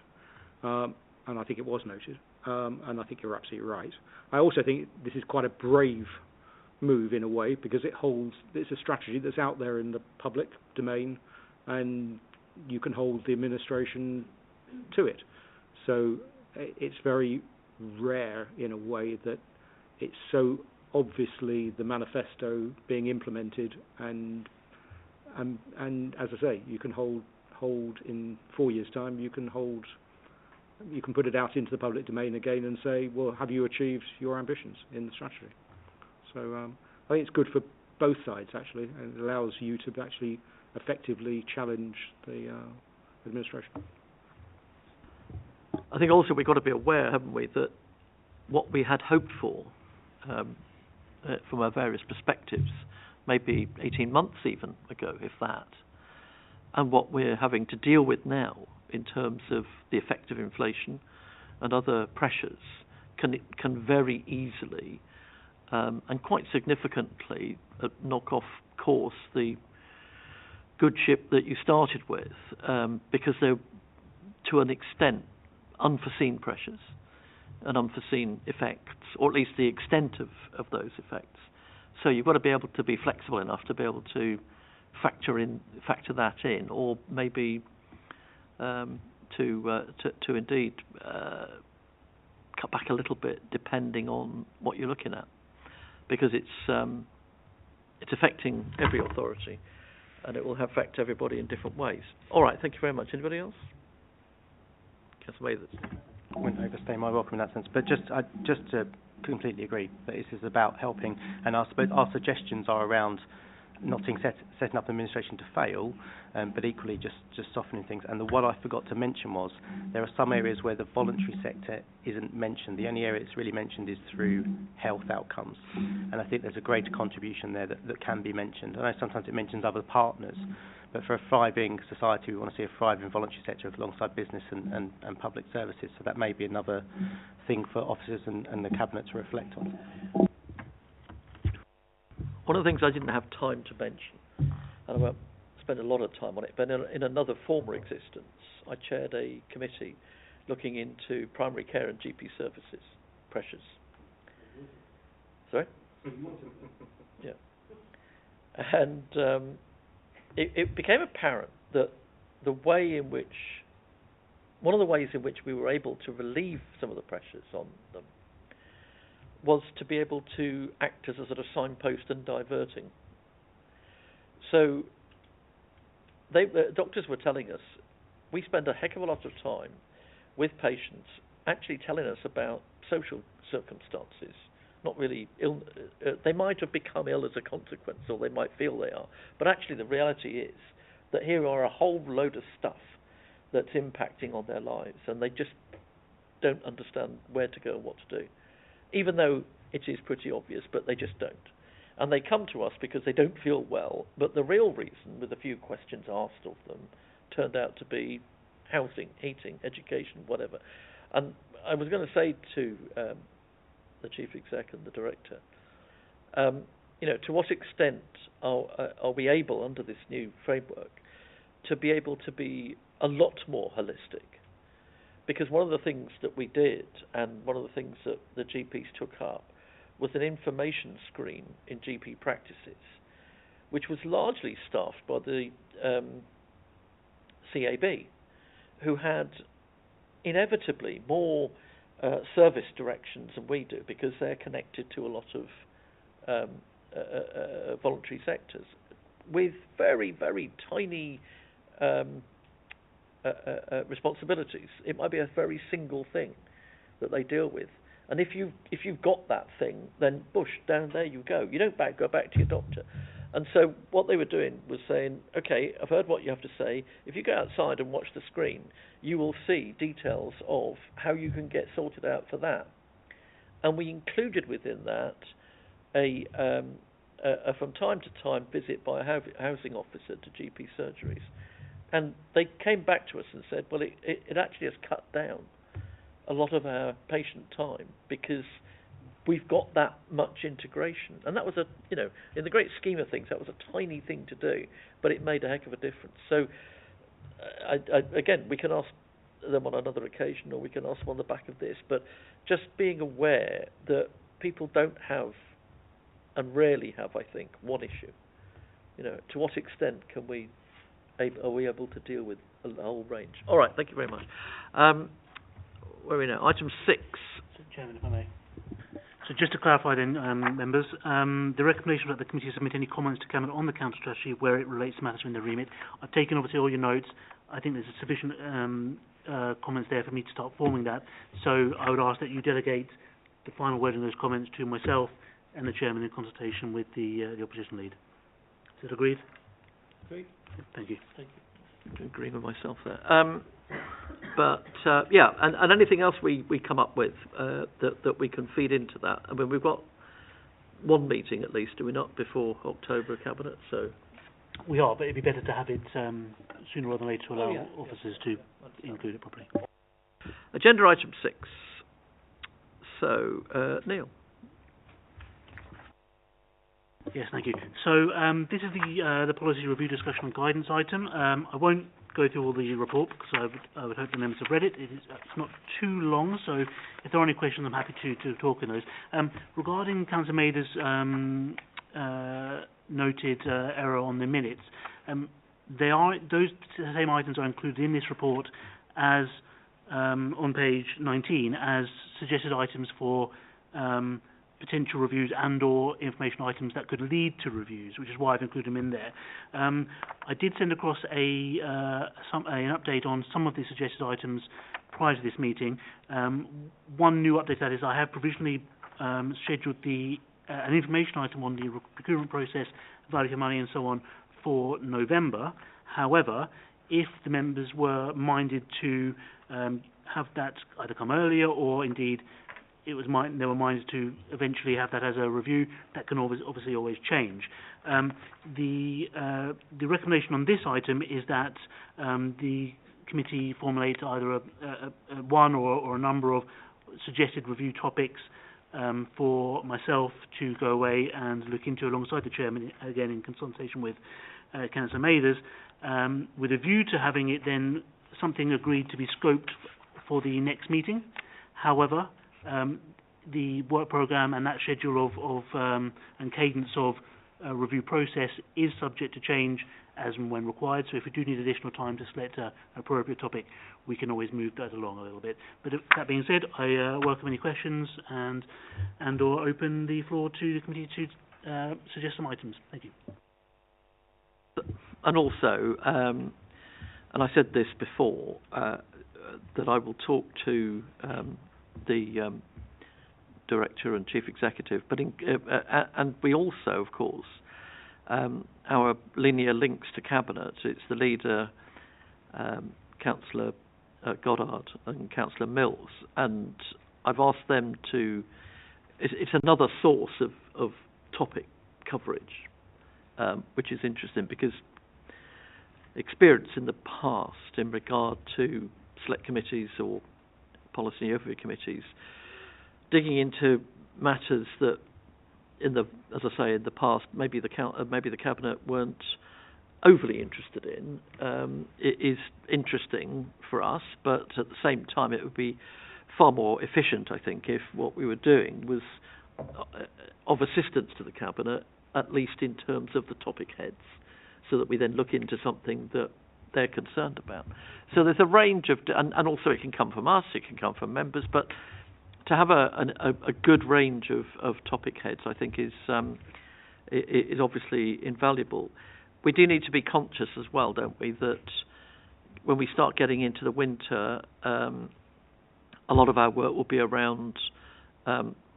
and I think it was noted. And I think you're absolutely right. I also think this is quite a brave move in a way, because it's a strategy that's out there in the public domain, and you can hold the administration to it. So it's very rare in a way that it's so obviously the manifesto being implemented, and as I say, you can hold in 4 years' time, you can put it out into the public domain again and say, well, have you achieved your ambitions in the strategy? So I think it's good for both sides, actually, and it allows you to actually effectively challenge the administration. I think also we've got to be aware, haven't we, that what we had hoped for from our various perspectives, maybe 18 months even ago, if that, and what we're having to deal with now in terms of the effect of inflation and other pressures can very easily and quite significantly knock off course the good ship that you started with, because they're, to an extent, unforeseen pressures and unforeseen effects, or at least the extent of those effects. So you've got to be able to be flexible enough to be able to factor that in, or maybe to indeed cut back a little bit depending on what you're looking at, because it's affecting every authority, and it will affect everybody in different ways. All right, thank you very much. Anybody else? Councillor Mathers. I wouldn't overstay my welcome in that sense, but just to completely agree that this is about helping, and our suggestions are around not setting up administration to fail, but equally just softening things. And what I forgot to mention was there are some areas where the voluntary sector isn't mentioned. The only area it's really mentioned is through health outcomes, and I think there's a greater contribution there that can be mentioned. I know sometimes it mentions other partners, but for a thriving society, we want to see a thriving voluntary sector alongside business and public services. So that may be another thing for officers and the Cabinet to reflect on. One of the things I didn't have time to mention, and I won't spend a lot of time on it, but in another former existence, I chaired a committee looking into primary care and GP services pressures. Sorry? Yeah. And it became apparent that one of the ways in which we were able to relieve some of the pressures on them was to be able to act as a sort of signpost and diverting. So the doctors were telling us, we spend a heck of a lot of time with patients actually telling us about social circumstances, not really ill. They might have become ill as a consequence, or they might feel they are, but actually the reality is that here are a whole load of stuff that's impacting on their lives, and they just don't understand where to go and what to do, even though it is pretty obvious, but they just don't. And they come to us because they don't feel well, but the real reason, with a few questions asked of them, turned out to be housing, heating, education, whatever. And I was going to say to the Chief Exec and the Director, to what extent are we able, under this new framework, to be able to be a lot more holistic? Because one of the things that we did, and one of the things that the GPs took up, was an information screen in GP practices, which was largely staffed by the CAB, who had inevitably more service directions than we do, because they're connected to a lot of voluntary sectors, with very, very tiny responsibilities. It might be a very single thing that they deal with, and if you've got that thing, then bush, down there you go. You don't go back to your doctor. And so what they were doing was saying, okay, I've heard what you have to say. If you go outside and watch the screen, you will see details of how you can get sorted out for that. And we included within that a from time to time visit by a housing officer to GP surgeries. And they came back to us and said, well, it actually has cut down a lot of our patient time, because we've got that much integration. And that was in the great scheme of things, that was a tiny thing to do, but it made a heck of a difference. So, again, we can ask them on another occasion, or we can ask them on the back of this, but just being aware that people don't have, and rarely have, I think, one issue. To what extent are we able to deal with a whole range? All right, thank you very much. Where are we now? Item 6. Chairman, if I may. So just to clarify then, members, the recommendation that the committee submit any comments to Cabinet on the council strategy where it relates to matters in the remit. I've taken obviously all your notes. I think there's sufficient comments there for me to start forming that. So I would ask that you delegate the final word in those comments to myself and the Chairman in consultation with the opposition lead. Is that agreed? Agreed. Thank you. I agree with myself there. Yeah, and anything else we come up with that we can feed into that. I mean, we've got one meeting at least, do we not, before October Cabinet? So we are, but it'd be better to have it sooner rather than later to allow officers to include it properly. Agenda item 6. So, Neil. Yes, thank you. So this is the policy review discussion and guidance item. I won't go through all the report because I would hope the members have read it. It's not too long, so if there are any questions, I'm happy to talk in those. Regarding Councillor Mader's noted error on the minutes, those same items are included in this report as on page 19 as suggested items for potential reviews and or information items that could lead to reviews, which is why I've included them in there. I did send across an update on some of the suggested items prior to this meeting. One new update that is I have provisionally scheduled an information item on the procurement process, value for money and so on for November. However, if the members were minded to have that either come earlier or indeed they were minded to eventually have that as a review, that can obviously always change. The recommendation on this item is that the committee formulate either one or a number of suggested review topics for myself to go away and look into alongside the chairman, again in consultation with Councillor Mathers, with a view to having it then something agreed to be scoped for the next meeting. However, the work programme and that schedule of and cadence of review process is subject to change as and when required. So if we do need additional time to select an appropriate topic, we can always move that along a little bit. But that being said, I welcome any questions and or open the floor to the committee to suggest some items. Thank you. And also, and I said this before, that I will talk to the Director and Chief Executive, but and we also, of course, our linear links to Cabinet. It's the leader, Councillor Goddard and Councillor Mills, and I've asked them to. It's another source of topic coverage, which is interesting because experience in the past in regard to select committees or policy overview committees, digging into matters that, as I say, in the past, maybe the Cabinet weren't overly interested in. It is interesting for us, but at the same time, it would be far more efficient, I think, if what we were doing was of assistance to the Cabinet, at least in terms of the topic heads, so that we then look into something that they're concerned about. So there's a range of, and also it can come from us, it can come from members, but to have a good range of topic heads, I think, is obviously invaluable. We do need to be conscious as well, don't we, that when we start getting into the winter, a lot of our work will be around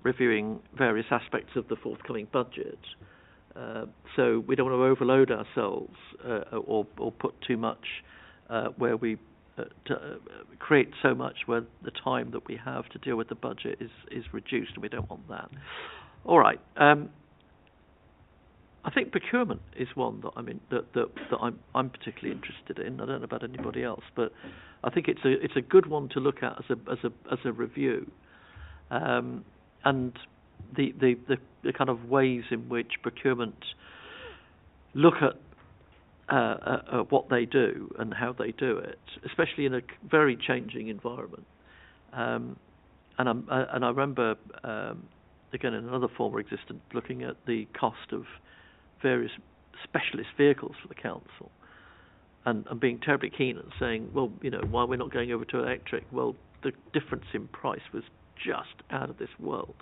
reviewing various aspects of the forthcoming budget. So we don't want to overload ourselves or put too much where we create so much where the time that we have to deal with the budget is reduced, and we don't want that. All right. I think procurement is one that I'm particularly interested in. I don't know about anybody else, but I think it's a good one to look at as a review, and the kind of ways in which procurement look at what they do and how they do it, especially in a very changing environment. And I remember again in another former existence looking at the cost of various specialist vehicles for the council, and being terribly keen at saying, well, why we're not going over to electric? Well, the difference in price was just out of this world.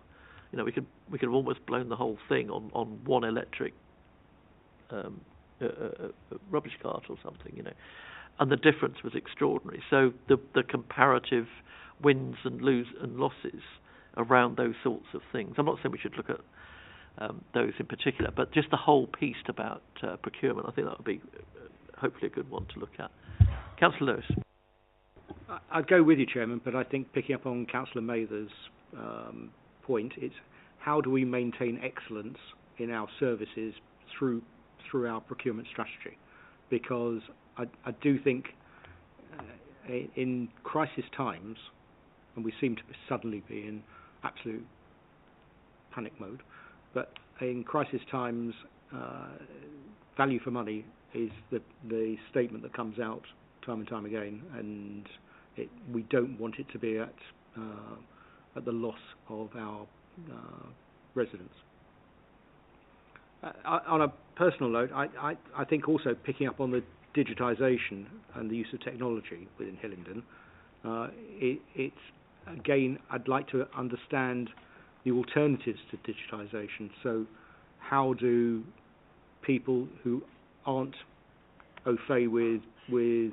You know, we could have almost blown the whole thing on one electric rubbish cart or something, you know, and the difference was extraordinary. So the comparative wins and losses around those sorts of things. I'm not saying we should look at those in particular, but just the whole piece about procurement. I think that would be hopefully a good one to look at. Councillor Lewis. I'd go with you, Chairman, but I think picking up on Councillor Mather's point, it's how do we maintain excellence in our services through our procurement strategy? Because I do think in crisis times, and we seem to suddenly be in absolute panic mode, but in crisis times, value for money is the statement that comes out time and time again, and we don't want it to be at the loss of our residents. On a personal note, I think also picking up on the digitisation and the use of technology within Hillingdon, it's again, I'd like to understand the alternatives to digitisation. So how do people who aren't au fait with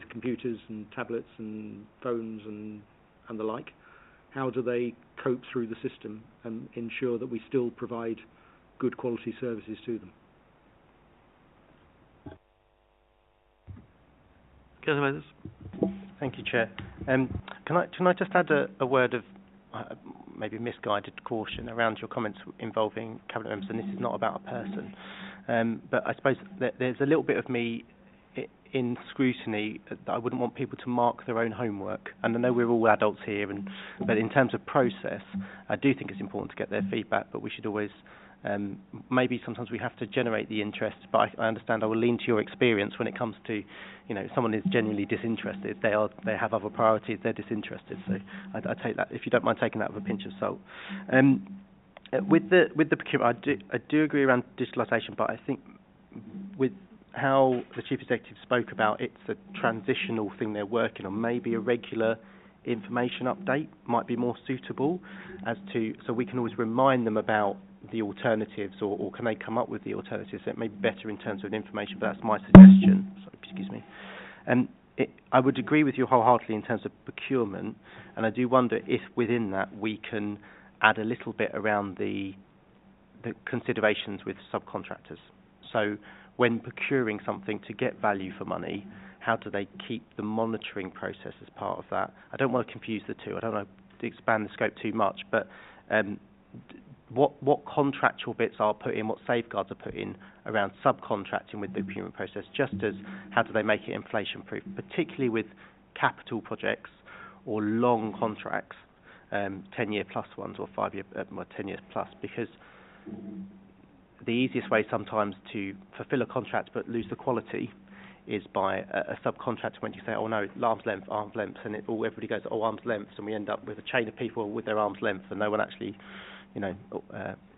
computers and tablets and phones and the like, how do they cope through the system and ensure that we still provide good quality services to them? Thank you, Chair. Can I just add a word of maybe misguided caution around your comments involving cabinet members, and this is not about a person, but I suppose that there's a little bit of me in scrutiny that I wouldn't want people to mark their own homework. And I know we're all adults here, but in terms of process, I do think it's important to get their feedback, but we should always maybe sometimes we have to generate the interest, but I understand I will lean to your experience when it comes to, you know, if someone is genuinely disinterested, they have other priorities, they're disinterested. So I take that, if you don't mind taking that with a pinch of salt. With the procurement, I do agree around digitalisation, but I think with how the Chief Executive spoke about it's a transitional thing they're working on, maybe a regular information update might be more suitable so we can always remind them about the alternatives, or can they come up with the alternatives that may be better in terms of information, but that's my suggestion. Sorry, excuse me. I would agree with you wholeheartedly in terms of procurement, and I do wonder if within that we can add a little bit around the considerations with subcontractors. So when procuring something to get value for money, how do they keep the monitoring process as part of that? I don't want to confuse the two. I don't want to expand the scope too much, but what contractual bits are put in, what safeguards are put in around subcontracting with the procurement process, just as how do they make it inflation-proof, particularly with capital projects or long contracts, 10-year plus ones or 5-year, 10 years plus, because the easiest way sometimes to fulfill a contract but lose the quality is by a subcontractor when you say, oh no, arm's length, and everybody goes, oh, arm's length, and we end up with a chain of people with their arm's length and no one actually,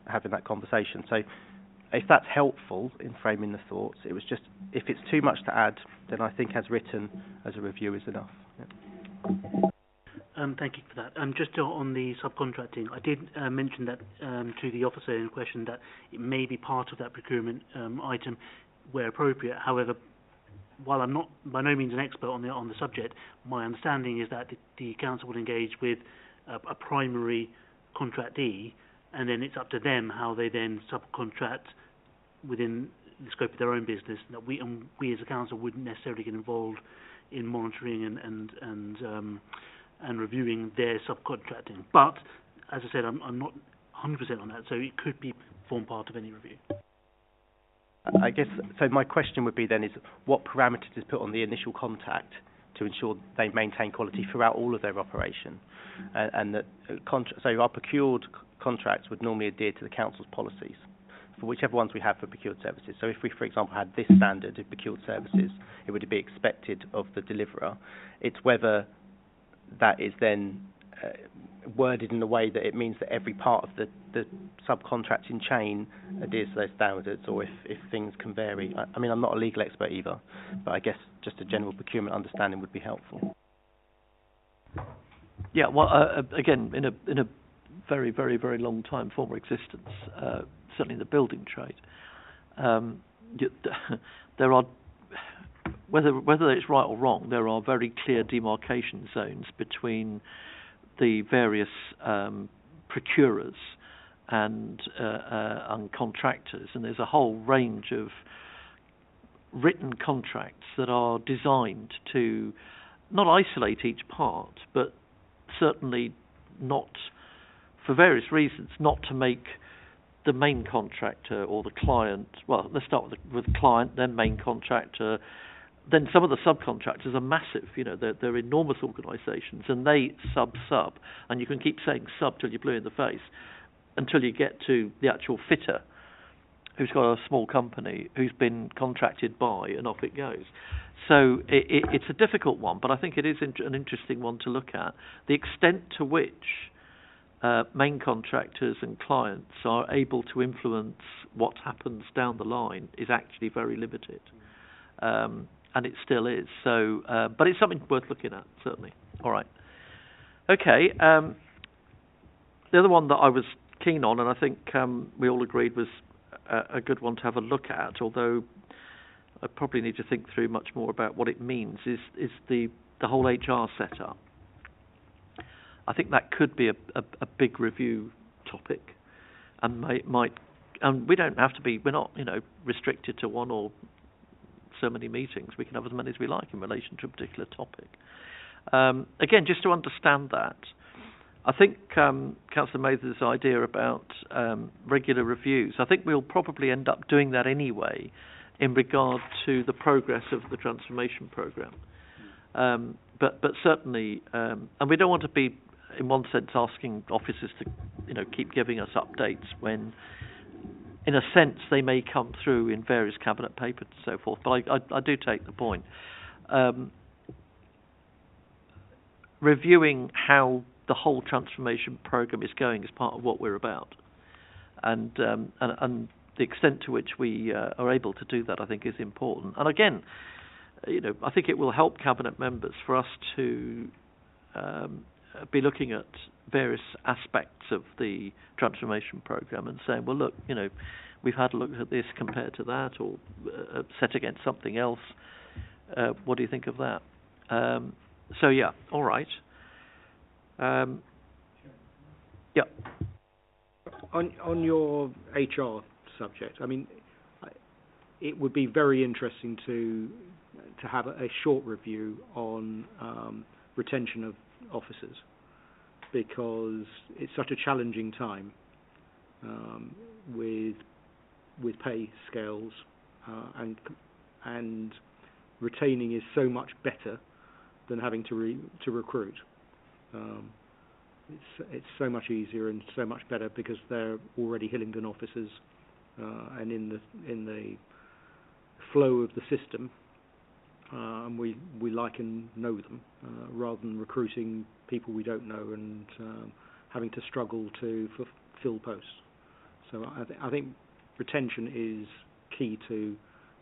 having that conversation. So if that's helpful in framing the thoughts, it was just, if it's too much to add, then I think as written as a review is enough. Yeah. Thank you for that. Just on the subcontracting, I did mention that to the officer in question that it may be part of that procurement item where appropriate. However, while I'm not by no means an expert on the subject, my understanding is that the council would engage with a primary contractee, and then it's up to them how they then subcontract within the scope of their own business. That we as a council wouldn't necessarily get involved in monitoring and reviewing their subcontracting. But as I said, I'm not 100% on that, so it could form part of any review. I guess, so my question would be then is what parameters is put on the initial contact to ensure they maintain quality throughout all of their operation, and that so our procured contracts would normally adhere to the council's policies for whichever ones we have for procured services. So if we, for example, had this standard of procured services, it would be expected of the deliverer. It's whether that is then worded in a way that it means that every part of the subcontracting chain adheres to those standards, or if things can vary. I mean, I'm not a legal expert either, but I guess just a general procurement understanding would be helpful. Yeah, well, again, in very, very, very long time, former existence, certainly in the building trade. There are, whether it's right or wrong, there are very clear demarcation zones between the various procurers and contractors, and there's a whole range of written contracts that are designed to not isolate each part, but certainly not, for various reasons, not to make the main contractor or the client, well, let's start with the client, then main contractor, then some of the subcontractors are massive, they're enormous organisations, and they sub, and you can keep saying sub till you're blue in the face, until you get to the actual fitter, who's got a small company, who's been contracted by, and off it goes. So it's a difficult one, but I think it is an interesting one to look at. The extent to which main contractors and clients are able to influence what happens down the line is actually very limited. And it still is. So, but it's something worth looking at, certainly. All right. Okay. The other one that I was keen on, and I think we all agreed was a good one to have a look at, although I probably need to think through much more about what it means, is the whole HR setup. I think that could be a big review topic, and might, and we don't have to be, we're not, restricted to one or so many meetings. We can have as many as we like in relation to a particular topic. Again, just to understand that, I think Councillor Mather's idea about regular reviews, I think we'll probably end up doing that anyway in regard to the progress of the transformation programme. But certainly, and we don't want to be, in one sense, asking officers to, keep giving us updates when, in a sense, they may come through in various cabinet papers and so forth. But I do take the point. Reviewing how the whole transformation programme is going is part of what we're about, and the extent to which we are able to do that, I think, is important. And again, I think it will help cabinet members for us to be looking at various aspects of the transformation programme and saying, well, look, we've had a look at this compared to that, or set against something else. What do you think of that? So yeah, all right. Yeah. On your HR subject, I mean, it would be very interesting to have a short review on retention of officers, because it's such a challenging time with pay scales, and retaining is so much better than having to recruit. It's so much easier and so much better because they're already Hillingdon officers, and in the flow of the system, and we like and know them, rather than recruiting people we don't know and having to struggle to fill posts. So I think retention is key to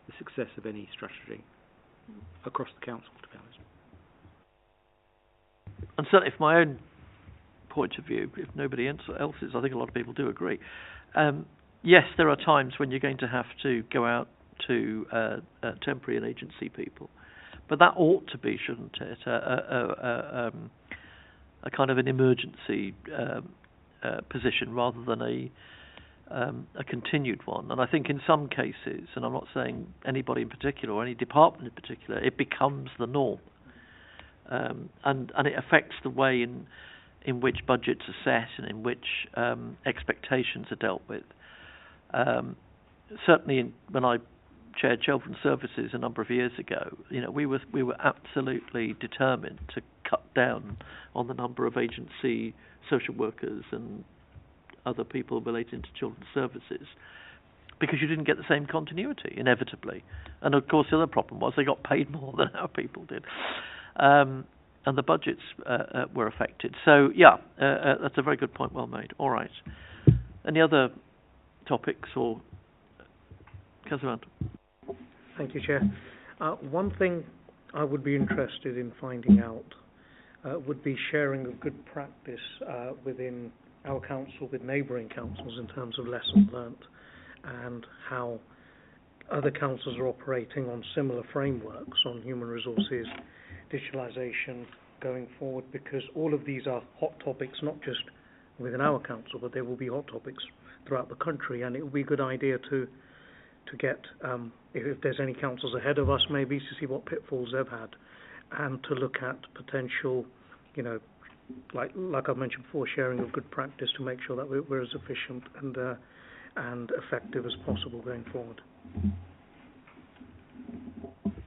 the success of any strategy across the council, to be honest. And certainly, from my own point of view, if nobody else's, I think a lot of people do agree. Yes, there are times when you're going to have to go out to temporary and agency people, but that ought to be, shouldn't it, a kind of an emergency position rather than a continued one. And I think in some cases, and I'm not saying anybody in particular or any department in particular, it becomes the norm. And it affects the way in which budgets are set and in which expectations are dealt with. Certainly, when I chaired Children's Services a number of years ago, we were absolutely determined to cut down on the number of agency social workers and other people relating to children's services, because you didn't get the same continuity, inevitably. And of course, the other problem was they got paid more than our people did. And the budgets were affected. So, yeah, that's a very good point, well made. All right. Any other topics or... Councillor Hunt? Thank you, Chair. One thing I would be interested in finding out would be sharing of good practice within our council with neighbouring councils in terms of lessons learnt and how other councils are operating on similar frameworks on human resources, digitalisation going forward, because all of these are hot topics, not just within our council, but they will be hot topics throughout the country, and it would be a good idea to get, if there's any councils ahead of us, maybe to see what pitfalls they've had, and to look at potential, you know, like I've mentioned before, sharing of good practice to make sure that we're as efficient and effective as possible going forward.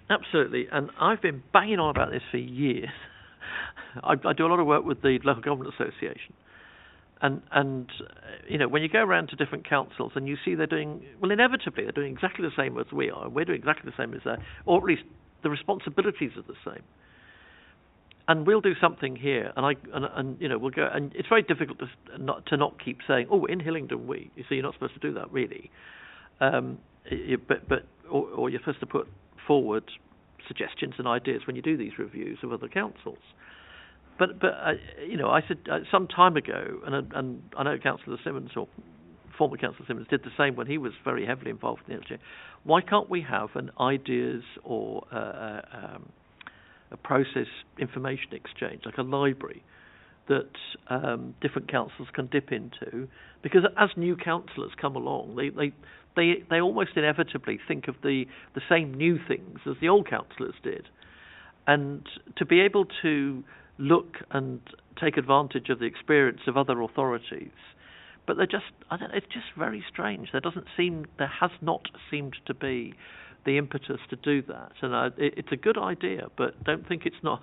Absolutely, and I've been banging on about this for years. I do a lot of work with the Local Government Association, and you know, when you go around to different councils and you see they're doing, well, inevitably they're doing exactly the same as we are, and we're doing exactly the same as they, or at least the responsibilities are the same. And we'll do something here, and you know, we'll go, and it's very difficult to not keep saying, oh, in Hillingdon we. You see, you're not supposed to do that really, or you're supposed to put forward suggestions and ideas when you do these reviews of other councils. But you know, I said some time ago, and I know Councillor Simmons, or former Councillor Simmons, did the same when he was very heavily involved in the LGA. Why can't we have an ideas or a process information exchange, like a library, that different councils can dip into? Because as new councillors come along, they almost inevitably think of the same new things as the old councillors did. And to be able to look and take advantage of the experience of other authorities, but they're just, it's just very strange. There has not seemed to be the impetus to do that. And it's a good idea, but don't think it's not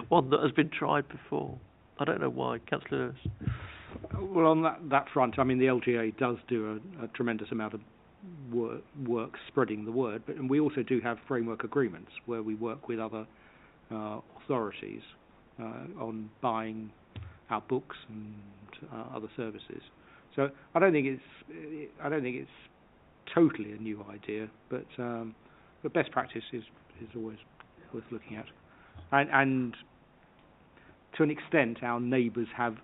one that has been tried before. I don't know why. Councillor Lewis. Well, on that front, I mean, the LGA does do a tremendous amount of work spreading the word, but and we also do have framework agreements where we work with other authorities on buying our books and other services. So I don't think it's totally a new idea, but best practice is always worth looking at, and to an extent, our neighbours have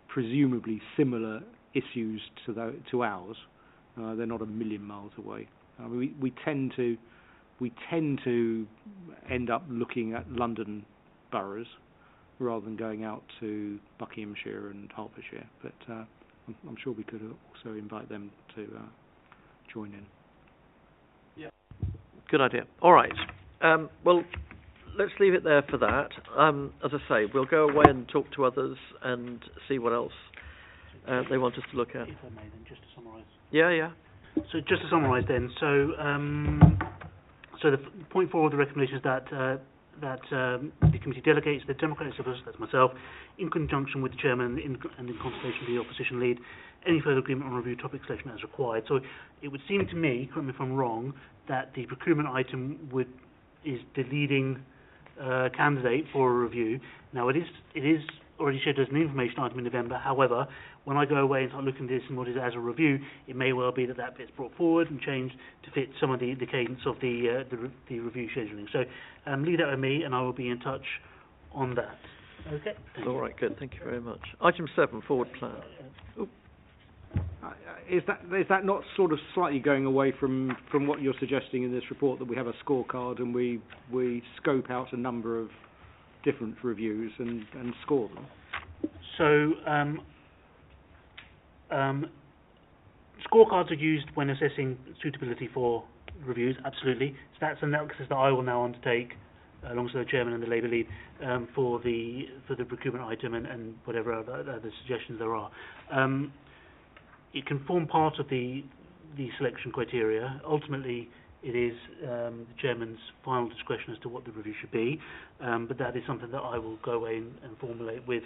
presumably similar issues to ours. They're not a million miles away. We tend to end up looking at London boroughs rather than going out to Buckinghamshire and Hertfordshire. But I'm sure we could also invite them to join in. Yeah. Good idea. All right. Well, let's leave it there for that. As I say, we'll go away and talk to others and see what else they want us to look at. If I may, then, just to summarise. Yeah. So just to summarise then, so the point 4 of the recommendation is that the committee delegates the democratic civils, that's myself, in conjunction with the chairman and in consultation with the opposition lead, any further agreement on review topic selection as required. So it would seem to me, correct me if I'm wrong, that the procurement item is the leading candidate for a review. Now it is already scheduled as an information item in November. However, when I go away and start looking at this and what is as a review, it may well be that bit's brought forward and changed to fit some of the cadence of the review scheduling. So leave that with me, and I will be in touch on that. Okay. All right. Good. Thank you very much. Item 7, forward plan. Is that not sort of slightly going away from what you're suggesting in this report, that we have a scorecard and we scope out a number of different reviews and score them? So scorecards are used when assessing suitability for reviews, absolutely. So that's an analysis that I will now undertake alongside the chairman and the Labour lead for the procurement item and whatever other suggestions there are. It can form part of the selection criteria. Ultimately, it is the chairman's final discretion as to what the review should be, but that is something that I will go away and formulate with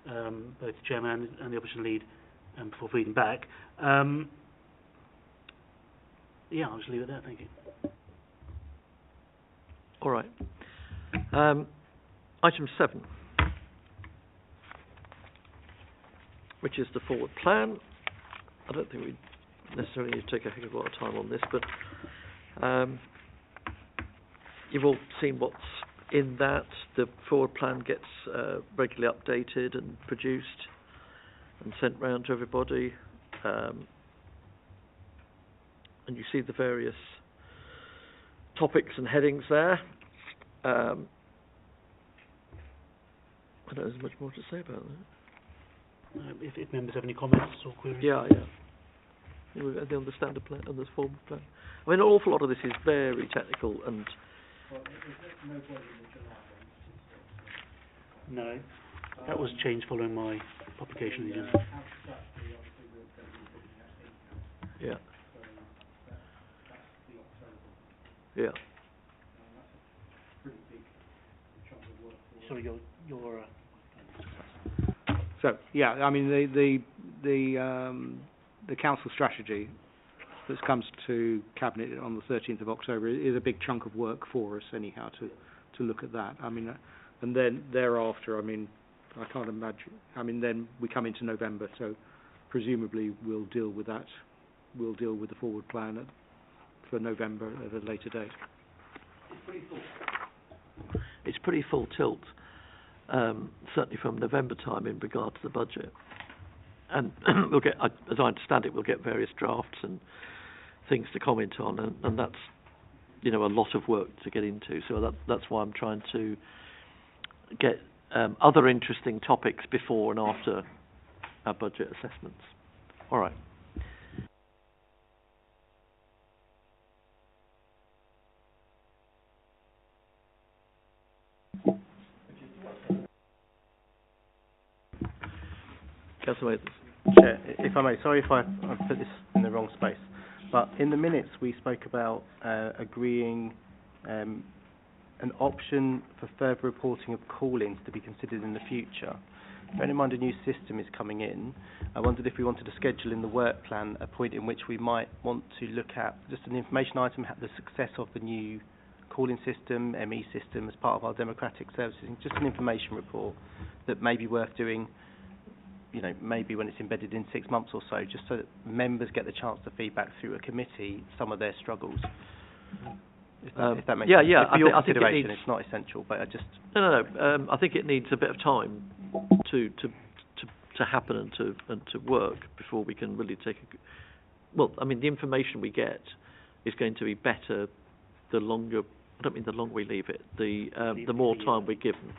both the chairman and the opposition lead before feeding back. I'll just leave it there. Thank you. All right. Item 7, which is the forward plan. I don't think we necessarily need to take a heck of a lot of time on this, but you've all seen what's in that. The forward plan gets regularly updated and produced. and sent round to everybody. And you see the various topics and headings there. I don't know if there's much more to say about that. If members have any comments or queries. Yeah. On the standard plan, on the form plan. I mean, an awful lot of this is very technical and. No, that was changed following my publication of the agenda. Yeah. Yeah. Sorry, your So yeah, I mean the council strategy that comes to cabinet on the 13th of October is a big chunk of work for us anyhow to look at that. I mean, and then thereafter, I mean, I can't imagine. I mean, then we come into November, so presumably we'll deal with that. We'll deal with the forward plan for November at a later date. It's pretty full tilt, certainly from November time in regard to the budget. And we'll get, as I understand it, we'll get various drafts and things to comment on, and that's, a lot of work to get into. So that's why I'm trying to get other interesting topics before and after our budget assessments. All right. Councillor Chair, if I may, sorry if I put this in the wrong space, but in the minutes we spoke about agreeing an option for further reporting of call-ins to be considered in the future. Bearing in mind a new system is coming in, I wondered if we wanted to schedule in the work plan a point in which we might want to look at just an information item, the success of the new call-in system, ME system, as part of our democratic services, just an information report that may be worth doing, maybe when it's embedded in 6 months or so, just so that members get the chance to feedback through a committee some of their struggles. If that makes sense. Yeah. For your I think consideration, it's not essential, but I just... No. I think it needs a bit of time to happen and to work before we can really take well, I mean, the information we get is going to be better the longer... I don't mean the longer we leave it, the more time we're given.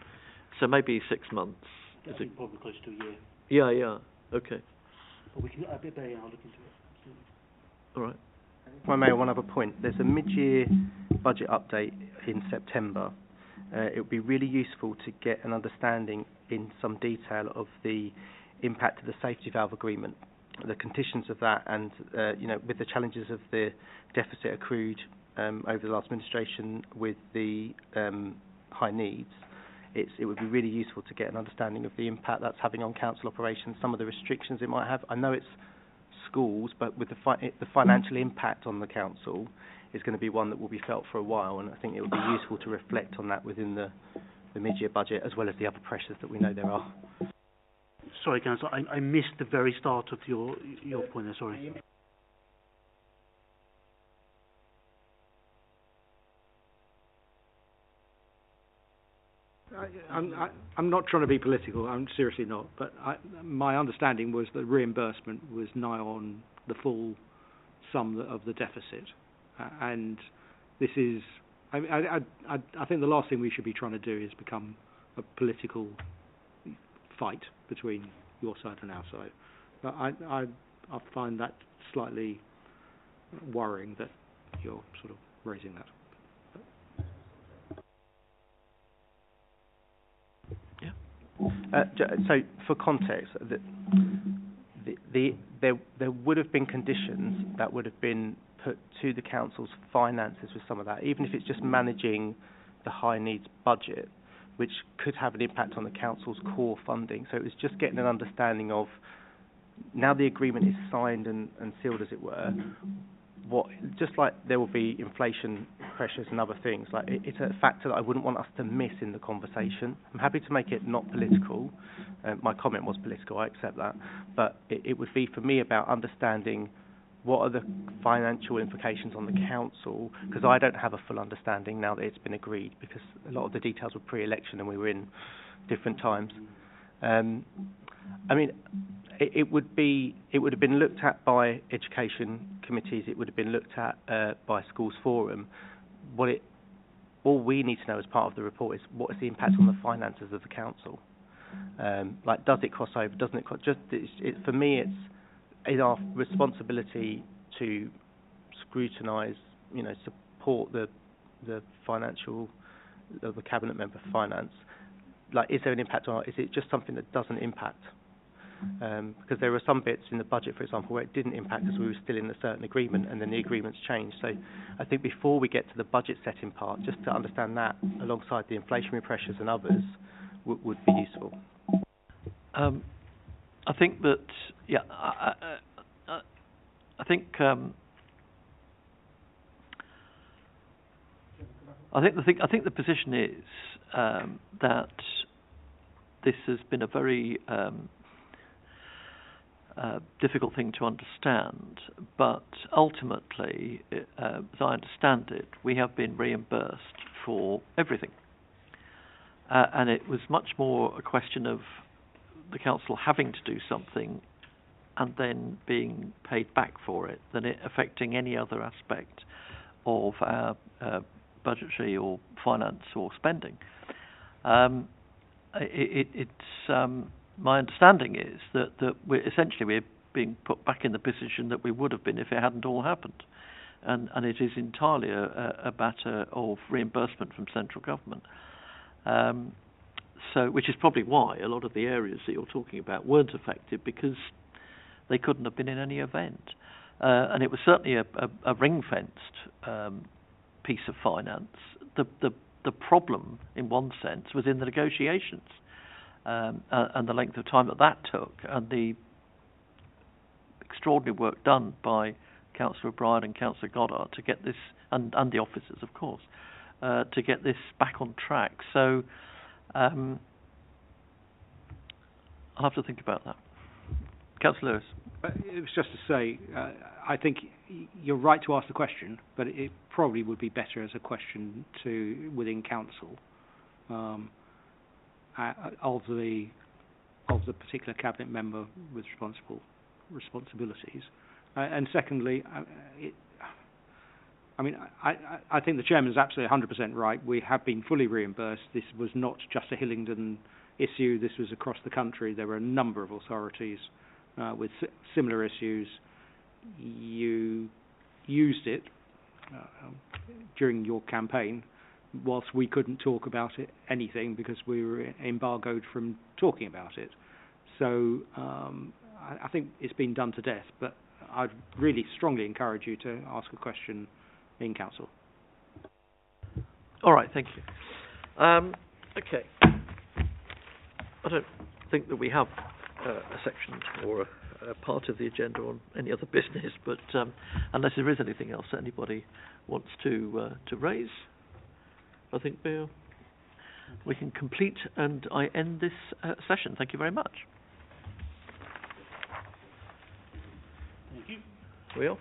So maybe 6 months. I think probably close to a year. Yeah. Okay. But we can, I'll look into it. Absolutely. All right. If I may, one other point. There's a mid-year budget update in September. It would be really useful to get an understanding in some detail of the impact of the safety valve agreement, the conditions of that, and with the challenges of the deficit accrued over the last administration with the high needs. It would be really useful to get an understanding of the impact that's having on council operations, some of the restrictions it might have. I know it's schools, but with the financial impact on the council is going to be one that will be felt for a while, and I think it would be useful to reflect on that within the mid-year budget, as well as the other pressures that we know there are. Sorry, Councillor, I missed the very start of your point there, sorry. I'm not trying to be political. I'm seriously not. But my understanding was that reimbursement was nigh on the full sum of the deficit, and this is. I think the last thing we should be trying to do is become a political fight between your side and our side. But I find that slightly worrying that you're sort of raising that. So, for context, there would have been conditions that would have been put to the council's finances with some of that, even if it's just managing the high needs budget, which could have an impact on the council's core funding. So it was just getting an understanding of, now the agreement is signed and sealed, as it were, just like there will be inflation pressures and other things, like it's a factor that I wouldn't want us to miss in the conversation. I'm happy to make it not political. My comment was political, I accept that. But it would be for me about understanding what are the financial implications on the council, because I don't have a full understanding now that it's been agreed, because a lot of the details were pre-election and we were in different times. I mean, It would have been looked at by education committees. It would have been looked at by Schools Forum. All we need to know as part of the report is what is the impact on the finances of the council. Like, does it cross over? Doesn't it? For me, it's our responsibility to scrutinise, support the financial, the cabinet member for finance. Like, is there an impact on? Is it just something that doesn't impact? Because there were some bits in the budget, for example, where it didn't impact us. We were still in a certain agreement, and then the agreements changed. So I think before we get to the budget setting part, just to understand that alongside the inflationary pressures and others would be useful. I think that, I think the position is that this has been a very difficult thing to understand, but ultimately, as I understand it, we have been reimbursed for everything. And it was much more a question of the council having to do something and then being paid back for it than it affecting any other aspect of our budgetary or finance or spending. My understanding is that we're being put back in the position that we would have been if it hadn't all happened. And it is entirely a matter of reimbursement from central government. Which is probably why a lot of the areas that you're talking about weren't affected, because they couldn't have been in any event. And it was certainly a ring-fenced piece of finance. The problem, in one sense, was in the negotiations and the length of time that took, and the extraordinary work done by Councillor O'Brien and Councillor Goddard to get this, and the officers, of course, to get this back on track. So I'll have to think about that. Councillor Lewis. It was just to say, I think you're right to ask the question, but it probably would be better as a question within council of the particular cabinet member with responsibilities. And secondly, I think the chairman is absolutely 100% right. We have been fully reimbursed. This was not just a Hillingdon issue. This was across the country. There were a number of authorities with similar issues. You used it during your campaign, whilst we couldn't talk about anything because we were embargoed from talking about it. So I think it's been done to death, but I'd really strongly encourage you to ask a question in council. All right, thank you. Okay. I don't think that we have a section or a part of the agenda on any other business, but unless there is anything else that anybody wants to raise, I think we can complete, and I end this session. Thank you very much. Thank you. We off?